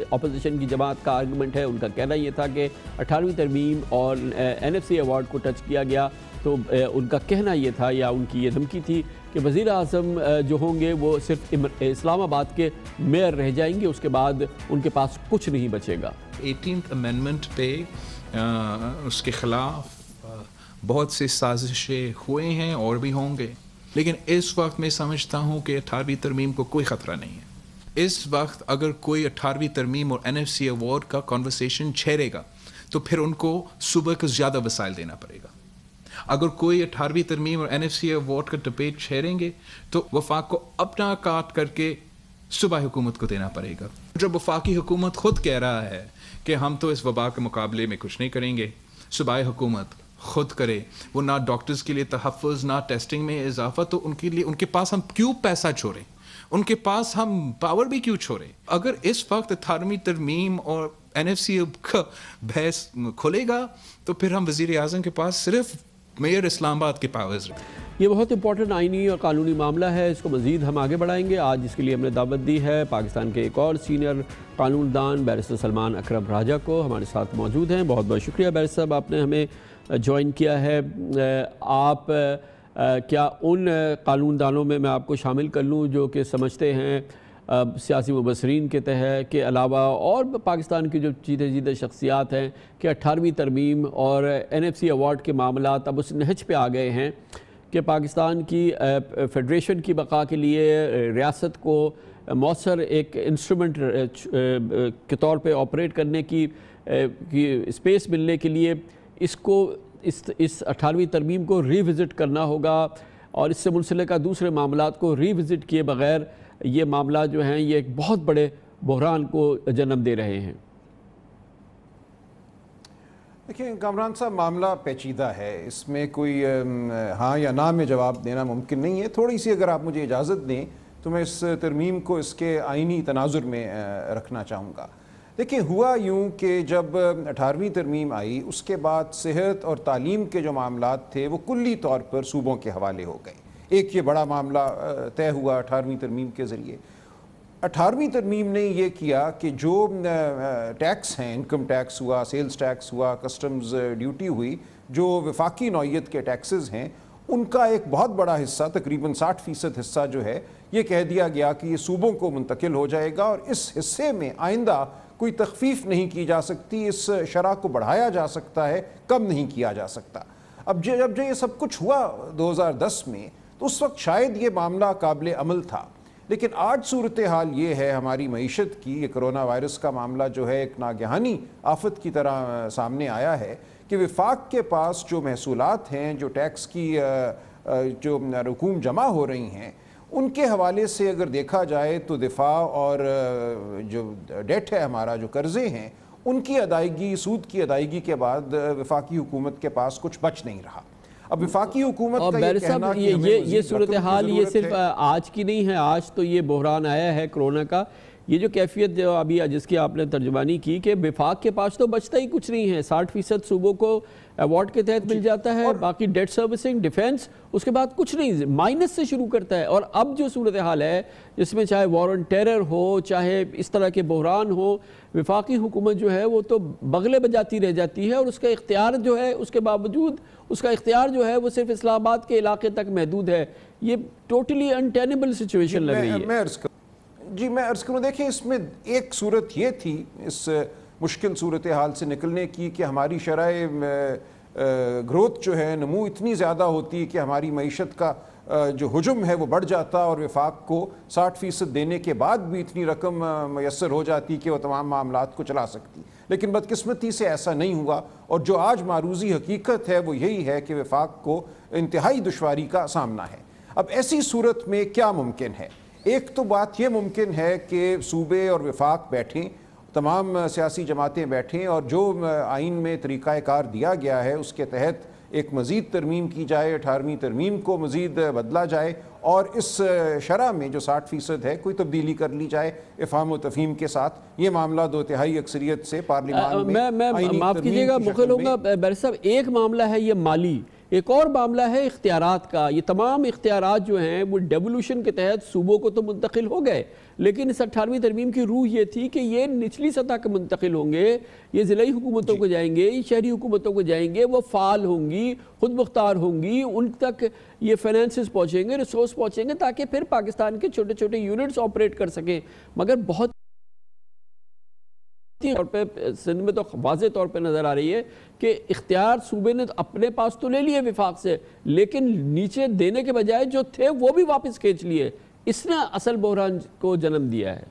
Speaker 3: اپوزیشن کی جماعت کا آرگومنٹ ہے۔ ان کا کہنا یہ تھا کہ 18ویں ترمیم اور NFC ایوارڈ کو ٹچ کیا گیا، تو ان کا کہنا یہ تھا یا ان کی یہ دھمکی تھی کہ وزیر اعظم جو ہوں گے وہ صرف اسلام آباد کے میئر رہ جائیں گے، اس کے بعد ان کے پاس کچھ نہیں بچے گا۔
Speaker 4: 18th امینڈمنٹ پہ اس کے خلاف بہت سے سازشیں ہوئے ہیں اور بھی ہوں گے، لیکن اس وقت میں سمجھتا ہوں کہ 18ویں ترمیم کو کوئی خطرہ نہیں ہے۔ اس وقت اگر کوئی 18ویں ترمیم اور NFC ایوارڈ کا کنورسیشن چھیڑے گا تو پھر ان کو صوبے کو زیادہ وسائل دینا پڑے گا۔ اگر کوئی 18ویں ترمیم اور NFC ایوارڈ کا ڈبیٹ چھیڑیں گے تو وفاق کو اپنا کاٹ کر کے صوبائی حکومت کو دینا پڑے گا۔ جب وفاقی حکومت خود کہہ رہا ہے کہ ہم تو اس وبا کے مقابلے میں کچھ نہیں کریں گے، صوبائی حکومت خود کرے، وہ نہ ڈاکٹرز کے لیے تحفظ نہ ٹیسٹنگ میں اضافہ، تو ان کے پاس ہم کیوں پیسہ چھوڑیں، ان کے پاس ہم پاور بھی کیوں چھوڑیں؟ اگر اس وقت 18ویں ترمیم اور NFC کا بحث کھلے گا تو پھر ہم وزیر اعظم کے پاس صرف میئر اسلام آباد کے پاورز رکھیں۔
Speaker 3: یہ بہت امپورٹنٹ آئینی اور قانونی معاملہ ہے، اس کو مزید ہم آگے بڑھائیں گے۔ آج اس کے لیے ہم نے دعوت دی ہے پاکستان کے ایک اور سینئر قانون دان بیرسٹر سلمان اکرم راجہ کو، ہمارے ساتھ موجود ہیں۔ بہت بہت شکریہ بیرسٹر صاحب، آپ نے ہمیں جوائن کیا ہے۔ آپ کیا ان قانون دانوں میں آپ کو شامل کر لوں جو کہ سمجھتے ہیں سیاسی مبصرین کے تحت کے علاوہ اور پاکستان کی جو چیزیں شخصیات ہیں کہ 18ویں ترمیم اور NFC ایوارڈ کے معاملات اب اس نہج پہ آ گئے ہیں کہ پاکستان کی فیڈریشن کی بقا کے لیے ریاست کو مؤثر ایک انسٹرومنٹ کے طور پہ آپریٹ کرنے کی اسپیس ملنے کے لیے اس 18ویں ترمیم کو ری وزٹ کرنا ہوگا، اور اس سے منسلکہ دوسرے معاملات کو ری وزٹ کیے بغیر یہ معاملات جو ہیں یہ ایک بہت بڑے بحران کو جنم دے رہے ہیں۔
Speaker 10: دیکھیں کامران صاحب، معاملہ پیچیدہ ہے، اس میں کوئی ہاں یا نہ میں جواب دینا ممکن نہیں ہے۔ تھوڑی سی اگر آپ مجھے اجازت دیں تو میں اس ترمیم کو اس کے آئینی تناظر میں رکھنا چاہوں گا۔ دیکھیں ہوا یوں کہ جب 18ویں ترمیم آئی اس کے بعد صحت اور تعلیم کے جو معاملات تھے وہ کلی طور پر صوبوں کے حوالے ہو گئے۔ ایک یہ بڑا معاملہ طے ہوا 18ویں ترمیم کے ذریعے۔ 18ویں ترمیم نے یہ کیا کہ جو ٹیکس ہیں، انکم ٹیکس ہوا، سیلز ٹیکس ہوا، کسٹمز ڈیوٹی ہوئی، جو وفاقی نوعیت کے ٹیکسز ہیں، ان کا ایک بہت بڑا حصہ، تقریباً 60% حصہ جو ہے، یہ کہہ دیا گیا کہ یہ صوبوں کو منتقل ہو جائے گا، اور اس حصے میں آئندہ کوئی تخفیف نہیں کی جا سکتی، اس شرح کو بڑھایا جا سکتا ہے، کم نہیں کیا جا سکتا۔ اب جب یہ سب کچھ ہوا 2010 میں تو اس وقت شاید یہ معاملہ قابل عمل تھا، لیکن آج صورتحال یہ ہے ہماری معیشت کی، یہ کرونا وائرس کا معاملہ جو ہے ایک ناگہانی آفت کی طرح سامنے آیا ہے کہ وفاق کے پاس جو محصولات ہیں، جو ٹیکس کی جو رقوم جمع ہو رہی ہیں، ان کے حوالے سے اگر دیکھا جائے تو دفاع اور جو ڈیٹ ہے ہمارا، جو قرضے ہیں، ان کی ادائیگی، سود کی ادائیگی کے بعد وفاقی حکومت کے پاس کچھ بچ نہیں رہا۔ اب وفاقی حکومت کا یہ کہنا کہ
Speaker 3: یہ صورتحال یہ صرف آج کی نہیں ہے، آج تو یہ بحران آیا ہے کرونا کا، یہ جو کیفیت جو ابھی جس کی آپ نے ترجمانی کی کہ وفاق کے پاس تو بچتا ہی کچھ نہیں ہے، 60% صوبوں کو ایوارڈ کے تحت مل جاتا ہے، باقی ڈیٹ سروسنگ، ڈیفینس، اس کے بعد کچھ نہیں، مائنس سے شروع کرتا ہے۔ اور اب جو صورتحال ہے جس میں چاہے وار آن ٹیرر ہو، چاہے اس طرح کے بحران ہو، وفاقی حکومت جو ہے وہ تو بغلے بجاتی رہ جاتی ہے، اور اس کا اختیار جو ہے اس کے باوجود اس کا اختیار جو ہے وہ صرف اسلام آباد کے علاقے تک محدود ہے۔ یہ ٹوٹلی انٹینیبل سچویشن لگ رہی ہے۔
Speaker 10: میں عرض کروں، دیکھیں اس میں ایک صورت یہ تھی اس مشکل صورتحال سے نکلنے کی کہ ہماری شرح گروتھ جو ہے، نمو اتنی زیادہ ہوتی کہ ہماری معیشت کا جو حجم ہے وہ بڑھ جاتا، اور وفاق کو 60% دینے کے بعد بھی اتنی رقم میسر ہو جاتی کہ وہ تمام معاملات کو چلا سکتی، لیکن بدقسمتی سے ایسا نہیں ہوا، اور جو آج معروضی حقیقت ہے وہ یہی ہے کہ وفاق کو انتہائی دشواری کا سامنا ہے۔ اب ایسی صورت میں کیا ممکن ہے؟ ایک تو بات یہ ممکن ہے کہ صوبے اور وفاق بیٹھیں، تمام سیاسی جماعتیں بیٹھیں، اور جو آئین میں طریقہ کار دیا گیا ہے اس کے تحت ایک مزید ترمیم کی جائے، 18ویں ترمیم کو مزید بدلا جائے، اور اس شرح میں جو 60% ہے کوئی تبدیلی کر لی جائے افہام و تفہیم کے ساتھ۔ یہ معاملہ 2/3 اکثریت سے پارلیمان میں
Speaker 3: معاف کیجیے گا، مخل ہوں گا بیرسٹر صاحب، ایک معاملہ ہے یہ مالی، ایک اور معاملہ ہے اختیارات کا۔ یہ تمام اختیارات جو ہیں وہ ڈیولوشن کے تحت صوبوں کو تو منتقل ہو گئے، لیکن اس 18ویں ترمیم کی روح یہ تھی کہ یہ نچلی سطح کے منتقل ہوں گے، یہ ضلعی حکومتوں کو جائیں گے، یہ شہری حکومتوں کو جائیں گے، وہ فعال ہوں گی، خود مختار ہوں گی، ان تک یہ فائنینسز پہنچیں گے، ریسورس پہنچیں گے، تاکہ پھر پاکستان کے چھوٹے چھوٹے یونٹس آپریٹ کر سکیں۔ مگر بہت طور پہ سندھ میں تو واضح طور پہ نظر آ رہی ہے کہ اختیار صوبے نے اپنے پاس تو لے لیے وفاق سے، لیکن نیچے دینے کے بجائے جو تھے وہ بھی واپس کھینچ لیے۔ اس نے اصل بحران کو جنم دیا ہے۔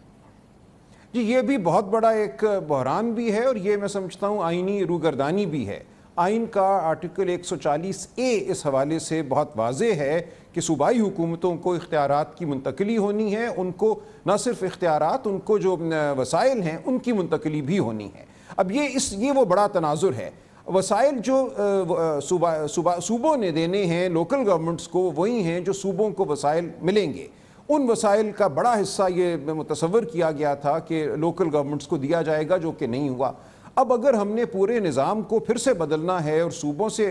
Speaker 10: جی یہ بھی بہت بڑا ایک بحران بھی ہے، اور یہ میں سمجھتا ہوں آئینی روگردانی بھی ہے۔ آئین کا آرٹیکل 140A اس حوالے سے بہت واضح ہے کہ صوبائی حکومتوں کو اختیارات کی منتقلی ہونی ہے، ان کو نہ صرف اختیارات، ان کو جو وسائل ہیں ان کی منتقلی بھی ہونی ہے۔ اب یہ وہ بڑا تناظر ہے۔ وسائل جو صوبوں نے دینے ہیں لوکل گورنمنٹس کو، وہی ہیں جو صوبوں کو وسائل ملیں گے۔ ان وسائل کا بڑا حصہ یہ متصور کیا گیا تھا کہ لوکل گورنمنٹس کو دیا جائے گا، جو کہ نہیں ہوا۔ اب اگر ہم نے پورے نظام کو پھر سے بدلنا ہے اور صوبوں سے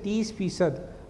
Speaker 11: 30%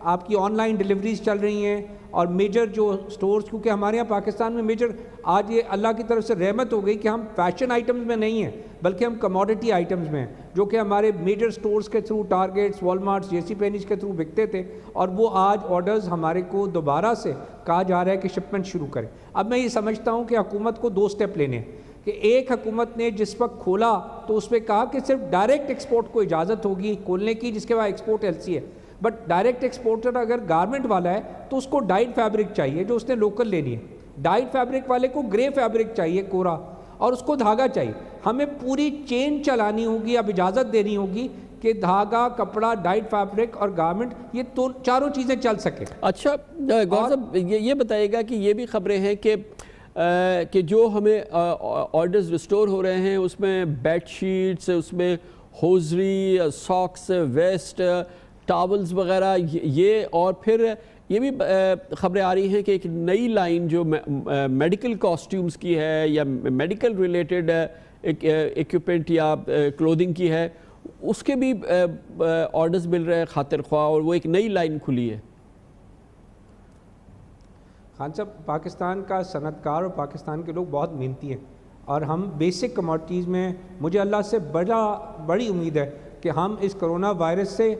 Speaker 11: آپ کی آن لائن ڈیلیوریز چل رہی ہیں اور میجر جو سٹورز, کیونکہ ہمارے یہاں پاکستان میں میجر آج یہ اللہ کی طرف سے رحمت ہو گئی کہ ہم فیشن آئٹمز میں نہیں ہیں بلکہ ہم کموڈٹی آئٹمز میں ہیں, جو کہ ہمارے میجر سٹورز کے تھرو, ٹارگیٹس, والمارٹس, جے سی پینیز کے تھرو بکتے تھے, اور وہ آج آرڈرز ہمارے کو دوبارہ سے کہا جا رہا ہے کہ شپمنٹ شروع کریں. اب میں یہ سمجھتا ہوں کہ حکومت کو 2 سٹیپ لینے ہیں کہ ایک حکومت نے جس وقت کھولا تو اس پہ کہا کہ صرف ڈائریکٹ ایکسپورٹ کو اجازت ہوگی کھولنے کی جس کے بعد ایکسپورٹ ایلسی ہے, بٹ ڈائریکٹ ایکسپورٹر اگر گارمنٹ والا ہے تو اس کو ڈائڈ فیبرک چاہیے جو اس نے لوکل لینی ہے, ڈائڈ فیبرک والے کو گرے فیبرک چاہیے کورا, اور اس کو دھاگا چاہیے. ہمیں پوری چین چلانی ہوگی, اب اجازت دینی ہوگی کہ دھاگا, کپڑا, ڈائڈ فیبرک اور گارمنٹ, یہ چاروں چیزیں چل سکیں.
Speaker 3: اچھا گور صاحب یہ بتائیے گا کہ یہ بھی خبریں ہیں کہ جو ہمیں آرڈرز ریسٹور ہو رہے ہیں اس میں بیڈ شیٹس, اس میں ہوزری, ساکس, ویسٹ, ٹاولز وغیرہ, یہ اور پھر یہ بھی خبریں آ رہی ہیں کہ ایک نئی لائن جو میڈیکل کاسٹیومز کی ہے یا میڈیکل ریلیٹڈ ایکوپمنٹ یا کلودنگ کی ہے, اس کے بھی آرڈرز مل رہے ہیں خاطر خواہ, اور وہ ایک نئی لائن کھلی ہے.
Speaker 11: خان صاحب, پاکستان کا صنعت کار اور پاکستان کے لوگ بہت محنتی ہیں, اور ہم بیسک کموڈٹیز میں, مجھے اللہ سے بڑی امید ہے کہ ہم اس کرونا وائرس سے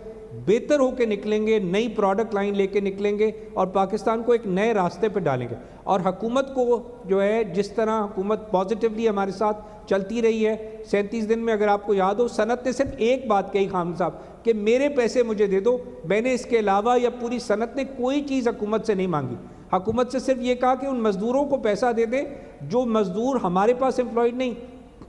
Speaker 11: بہتر ہو کے نکلیں گے, نئی پروڈکٹ لائن لے کے نکلیں گے اور پاکستان کو ایک نئے راستے پہ ڈالیں گے. اور حکومت کو جو ہے, جس طرح حکومت پازیٹیولی ہمارے ساتھ چلتی رہی ہے, 37 دن میں اگر آپ کو یاد ہو, صنعت نے صرف ایک بات کہی خان صاحب کہ میرے پیسے مجھے دے دو, میں نے اس کے علاوہ یا پوری صنعت نے کوئی چیز حکومت سے نہیں مانگی. حکومت سے صرف یہ کہا کہ ان مزدوروں کو پیسہ دے دیں جو مزدور ہمارے پاس امپلائڈ نہیں,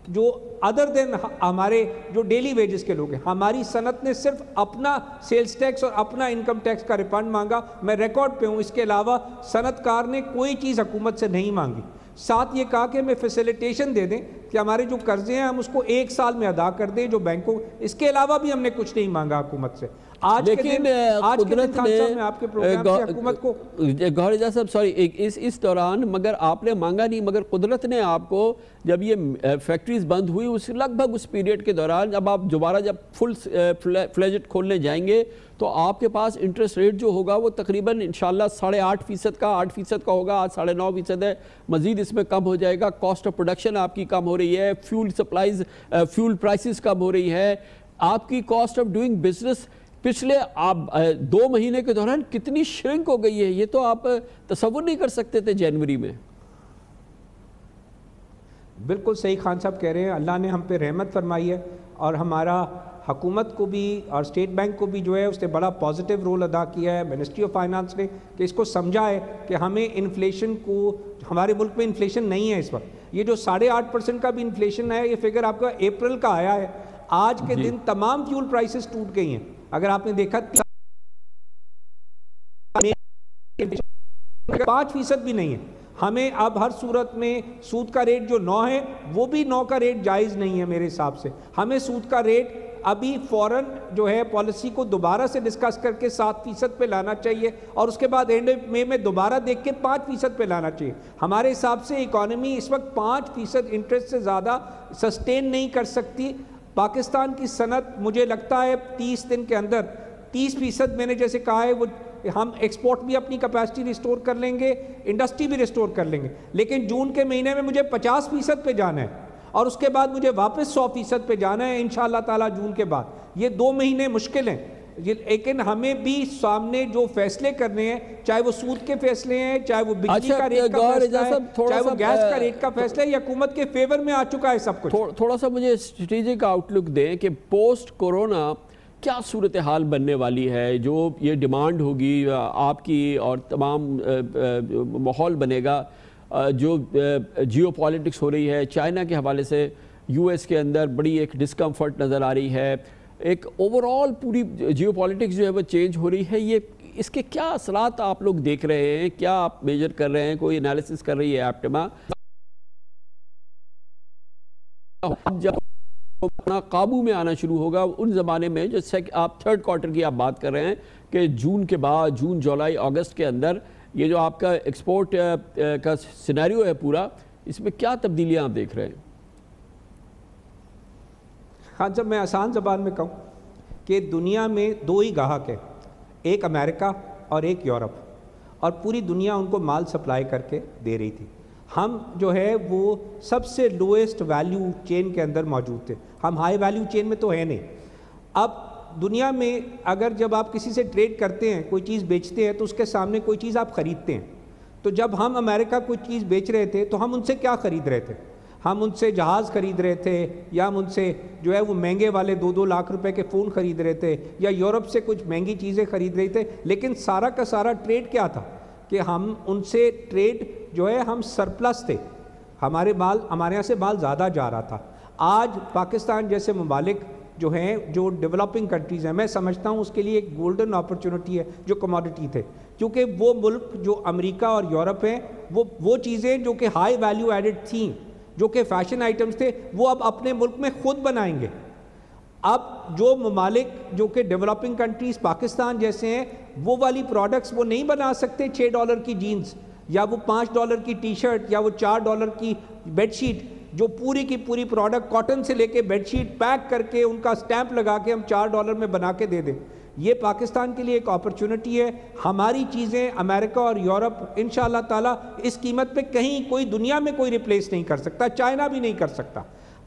Speaker 11: جو ادر دین ہمارے جو ڈیلی ویجز کے لوگ ہیں. ہماری صنعت نے صرف اپنا سیلز ٹیکس اور اپنا انکم ٹیکس کا ریفنڈ مانگا, میں ریکارڈ پہ ہوں, اس کے علاوہ صنعت کار نے کوئی چیز حکومت سے نہیں مانگی. ساتھ یہ کہا کہ ہمیں فیسیلیٹیشن دے دیں کہ ہمارے جو قرضے ہیں ہم اس کو 1 سال میں ادا کر دیں جو بینکوں, اس کے علاوہ بھی ہم نے کچھ نہیں مانگا حکومت سے.
Speaker 3: لیکن قدرت نے گوہر اعجاز صاحب سوری اس دوران مگر آپ نے مانگا نہیں, مگر قدرت نے آپ کو جب یہ فیکٹریز بند ہوئی اس لگ بھگ اس پیریڈ کے دوران جب آپ دوبارہ جب فل فلیجڈ کھولنے جائیں گے تو آپ کے پاس انٹرسٹ ریٹ جو ہوگا وہ تقریباً انشاءاللہ 8.5% کا 8% کا ہوگا, آج 9.5% ہے, مزید اس میں کم ہو جائے گا. کاسٹ آف پروڈکشن آپ کی کم ہو رہی ہے, فیول پرائسز کم ہو رہی ہے, آپ کی کاسٹ آف ڈوئنگ بزنس پچھلے 2 مہینے کے دوران کتنی شرنک ہو گئی ہے, یہ تو آپ تصور نہیں کر سکتے تھے جنوری میں.
Speaker 11: بالکل صحیح خان صاحب کہہ رہے ہیں, اللہ نے ہم پہ رحمت فرمائی ہے, اور ہمارا حکومت کو بھی اور اسٹیٹ بینک کو بھی جو ہے اس نے بڑا پازیٹیو رول ادا کیا ہے, منسٹری آف فائنانس نے, کہ اس کو سمجھا ہے کہ ہمیں انفلیشن کو, ہمارے ملک میں انفلیشن نہیں ہے اس وقت, یہ جو 8.5% کا بھی انفلیشن ہے, یہ فگر آپ کا اپریل کا آیا ہے. آج کے دن تمام فیول پرائسز ٹوٹ گئی ہیں, اگر آپ نے دیکھا 5% بھی نہیں ہے. ہمیں اب ہر صورت میں سود کا ریٹ جو 9 ہے وہ بھی 9 کا ریٹ جائز نہیں ہے میرے حساب سے. ہمیں سود کا ریٹ ابھی فوراً جو ہے پالیسی کو دوبارہ سے ڈسکس کر کے 7% پہ لانا چاہیے, اور اس کے بعد اینڈ مئی میں دوبارہ دیکھ کے 5% پہ لانا چاہیے. ہمارے حساب سے اکانومی اس وقت 5% انٹرسٹ سے زیادہ سسٹین نہیں کر سکتی. پاکستان کی صنعت مجھے لگتا ہے 30 دن کے اندر 30% میں نے جیسے کہا ہے وہ ہم ایکسپورٹ بھی اپنی کیپیسٹی ریسٹور کر لیں گے, انڈسٹری بھی ریسٹور کر لیں گے, لیکن جون کے مہینے میں مجھے 50% پہ جانا ہے اور اس کے بعد مجھے واپس 100% پہ جانا ہے انشاءاللہ تعالیٰ جون کے بعد. یہ 2 مہینے مشکل ہیں, لیکن ہمیں بھی سامنے جو فیصلے کرنے ہیں, چاہے وہ سود کے فیصلے ہیں, چاہے وہ بجلی کا ریٹ کا فیصلہ ہے, چاہے وہ گیس کا ریٹ کا فیصلہ ہے, یہ حکومت کے فیور میں آ چکا ہے سب کچھ.
Speaker 3: تھوڑا سا مجھے اسٹریٹجک آؤٹ لک دیں کہ پوسٹ کورونا کیا صورتحال بننے والی ہے, جو یہ ڈیمانڈ ہوگی آپ کی اور تمام ماحول بنے گا, جو جیو پالیٹکس ہو رہی ہے چائنا کے حوالے سے, یو ایس کے اندر بڑی ایک ڈسکمفرٹ نظر آ رہی ہے, ایک اوورآل پوری جیو پالیٹکس جو ہے وہ چینج ہو رہی ہے, یہ اس کے کیا اثرات آپ لوگ دیکھ رہے ہیں, کیا آپ میجر کر رہے ہیں, کوئی انالیسس کر رہی ہے ایپٹما؟ جب اپنا قابو میں آنا شروع ہوگا ان زمانے میں, جیسے کہ آپ 3rd کوارٹر کی آپ بات کر رہے ہیں کہ جون کے بعد, جون جولائی اگست کے اندر یہ جو آپ کا ایکسپورٹ کا سینیریو ہے پورا, اس میں کیا تبدیلیاں آپ دیکھ رہے ہیں؟
Speaker 11: ہاں, جب میں آسان زبان میں کہوں کہ دنیا میں 2 ہی گاہک ہیں, ایک امریکہ اور ایک یورپ, اور پوری دنیا ان کو مال سپلائی کر کے دے رہی تھی. ہم جو ہے وہ سب سے لویسٹ ویلیو چین کے اندر موجود تھے, ہم ہائی ویلیو چین میں تو ہے نہیں. اب دنیا میں اگر جب آپ کسی سے ٹریڈ کرتے ہیں, کوئی چیز بیچتے ہیں, تو اس کے سامنے کوئی چیز آپ خریدتے ہیں. تو جب ہم امریکہ کوئی چیز بیچ رہے تھے تو ہم ان سے کیا خرید رہے تھے؟ ہم ان سے جہاز خرید رہے تھے, یا ہم ان سے جو ہے وہ مہنگے والے 2-2 لاکھ روپے کے فون خرید رہے تھے, یا یورپ سے کچھ مہنگی چیزیں خرید رہے تھے. لیکن سارا کا سارا ٹریڈ کیا تھا کہ ہم ان سے ٹریڈ جو ہے ہم سرپلس تھے, ہمارے یہاں سے مال زیادہ جا رہا تھا. آج پاکستان جیسے ممالک جو ہیں, جو ڈیولپنگ کنٹریز ہیں, میں سمجھتا ہوں اس کے لیے ایک گولڈن اپرچونٹی ہے جو کموڈٹی تھے, کیونکہ وہ ملک جو امریکہ اور یورپ ہیں, وہ چیزیں جو کہ ہائی ویلیو ایڈڈ تھیں, جو کہ فیشن آئٹمز تھے, وہ اب اپنے ملک میں خود بنائیں گے. اب جو ممالک جو کہ ڈیولپنگ کنٹریز پاکستان جیسے ہیں, وہ والی پروڈکٹس وہ نہیں بنا سکتے. $6 کی جینز, یا وہ $5 کی ٹی شرٹ, یا وہ $4 کی بیڈ شیٹ, جو پوری کی پوری پروڈکٹ کاٹن سے لے کے بیڈ شیٹ پیک کر کے ان کا سٹیمپ لگا کے ہم $4 میں بنا کے دے دیں. یہ پاکستان کے لیے ایک اپرچونٹی ہے. ہماری چیزیں امریکہ اور یورپ انشاءاللہ تعالی اس قیمت پہ کہیں کوئی دنیا میں کوئی ریپلیس نہیں کر سکتا, چائنا بھی نہیں کر سکتا.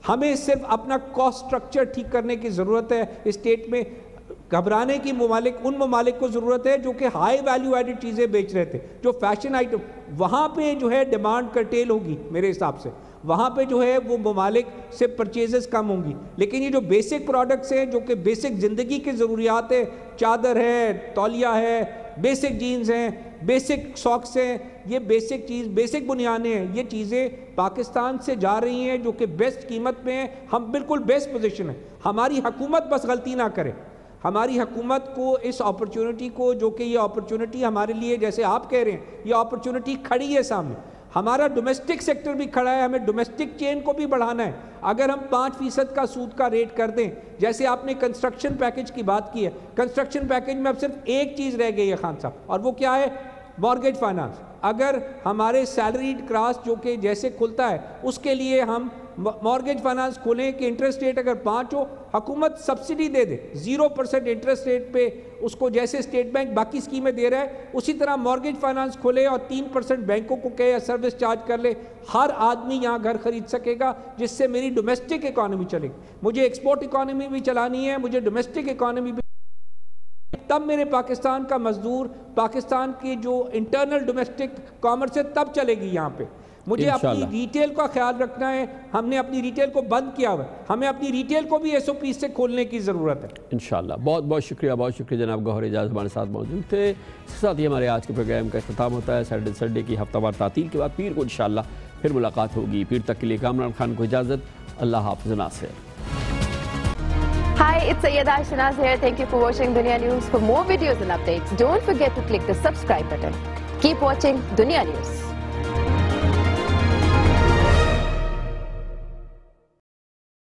Speaker 11: ہمیں صرف اپنا کاسٹ سٹرکچر ٹھیک کرنے کی ضرورت ہے. اسٹیٹ میں گھبرانے کی ان ممالک کو ضرورت ہے جو کہ ہائی ویلیو ایڈڈ چیزیں بیچ رہے تھے, جو فیشن آئٹم, وہاں پہ جو ہے ڈیمانڈ کرٹیل ہوگی میرے حساب سے, وہاں پہ جو ہے وہ ممالک سے پرچیزز کم ہوں گی. لیکن یہ جو بیسک پروڈکٹس ہیں, جو کہ بیسک زندگی کی ضروریات ہے, چادر ہے, تولیہ ہے, بیسک جینز ہیں, بیسک ساکس ہیں, یہ بیسک بنیادیں ہیں, یہ چیزیں پاکستان سے جا رہی ہیں جو کہ بیسٹ قیمت میں ہیں. ہم بالکل بیسٹ پوزیشن ہیں. ہماری حکومت بس غلطی نہ کرے. ہماری حکومت کو اس اپرچونٹی کو, جو کہ یہ اپرچونٹی ہمارے لیے, جیسے آپ کہہ رہے ہیں, یہ اپرچونٹی کھڑی ہے سامنے. ہمارا ڈومیسٹک سیکٹر بھی کھڑا ہے, ہمیں ڈومیسٹک چین کو بھی بڑھانا ہے. اگر ہم 5% کا سود کا ریٹ کر دیں, جیسے آپ نے کنسٹرکشن پیکج کی بات کی ہے, کنسٹرکشن پیکج میں اب صرف ایک چیز رہ گئی ہے خان صاحب, اور وہ کیا ہے؟ Mortgage finance. اگر ہمارے سیلریڈ کلاس جو کہ جیسے کھلتا ہے, اس کے لیے ہم مارگیج فائنانس کھولیں کہ انٹرسٹ ریٹ اگر 5 ہو, حکومت سبسڈی دے دے 0% انٹرسٹ ریٹ پہ اس کو, جیسے اسٹیٹ بینک باقی اسکیمیں دے رہا ہے, اسی طرح مارگیج فائنانس کھولے اور 3% بینکوں کو کہے یا سروس چارج کر لے. ہر آدمی یہاں گھر خرید سکے گا, جس سے میری ڈومیسٹک اکانومی چلے گی. مجھے ایکسپورٹ اکانومی بھی چلانی ہے, مجھے ڈومیسٹک اکانومی بھی, تب میرے پاکستان کا مزدور, پاکستان کی جو انٹرنل ڈومیسٹک کامرس ہے, تب چلے گی یہاں پہ. مجھے اپنی ریٹیل کا خیال رکھنا ہے. ہم نے اپنی ریٹیل کو بند کیا ہوا ہے, ہمیں اپنی ریٹیل کو بھی SOP سے کھولنے کی ضرورت ہے
Speaker 3: انشاءاللہ. بہت بہت شکریہ جناب گوہر اعجاز ہمارے ساتھ موجود تھے. اس کے ساتھ ہی ہمارے آج کے پروگرام کا اختتام ہوتا ہے. سیٹرڈے سنڈے کی ہفتہ وار تعطیل کے بعد پیر کو انشاءاللہ پھر ملاقات ہوگی. پیر تک کے لیے کامران خان کو اجازت. اللہ حافظ. ناصر.
Speaker 12: Hi, it's Sayyeda Shanaz here. Thank you for watching Dunya News. For more videos and updates, don't forget to click the subscribe button. Keep watching Dunya News.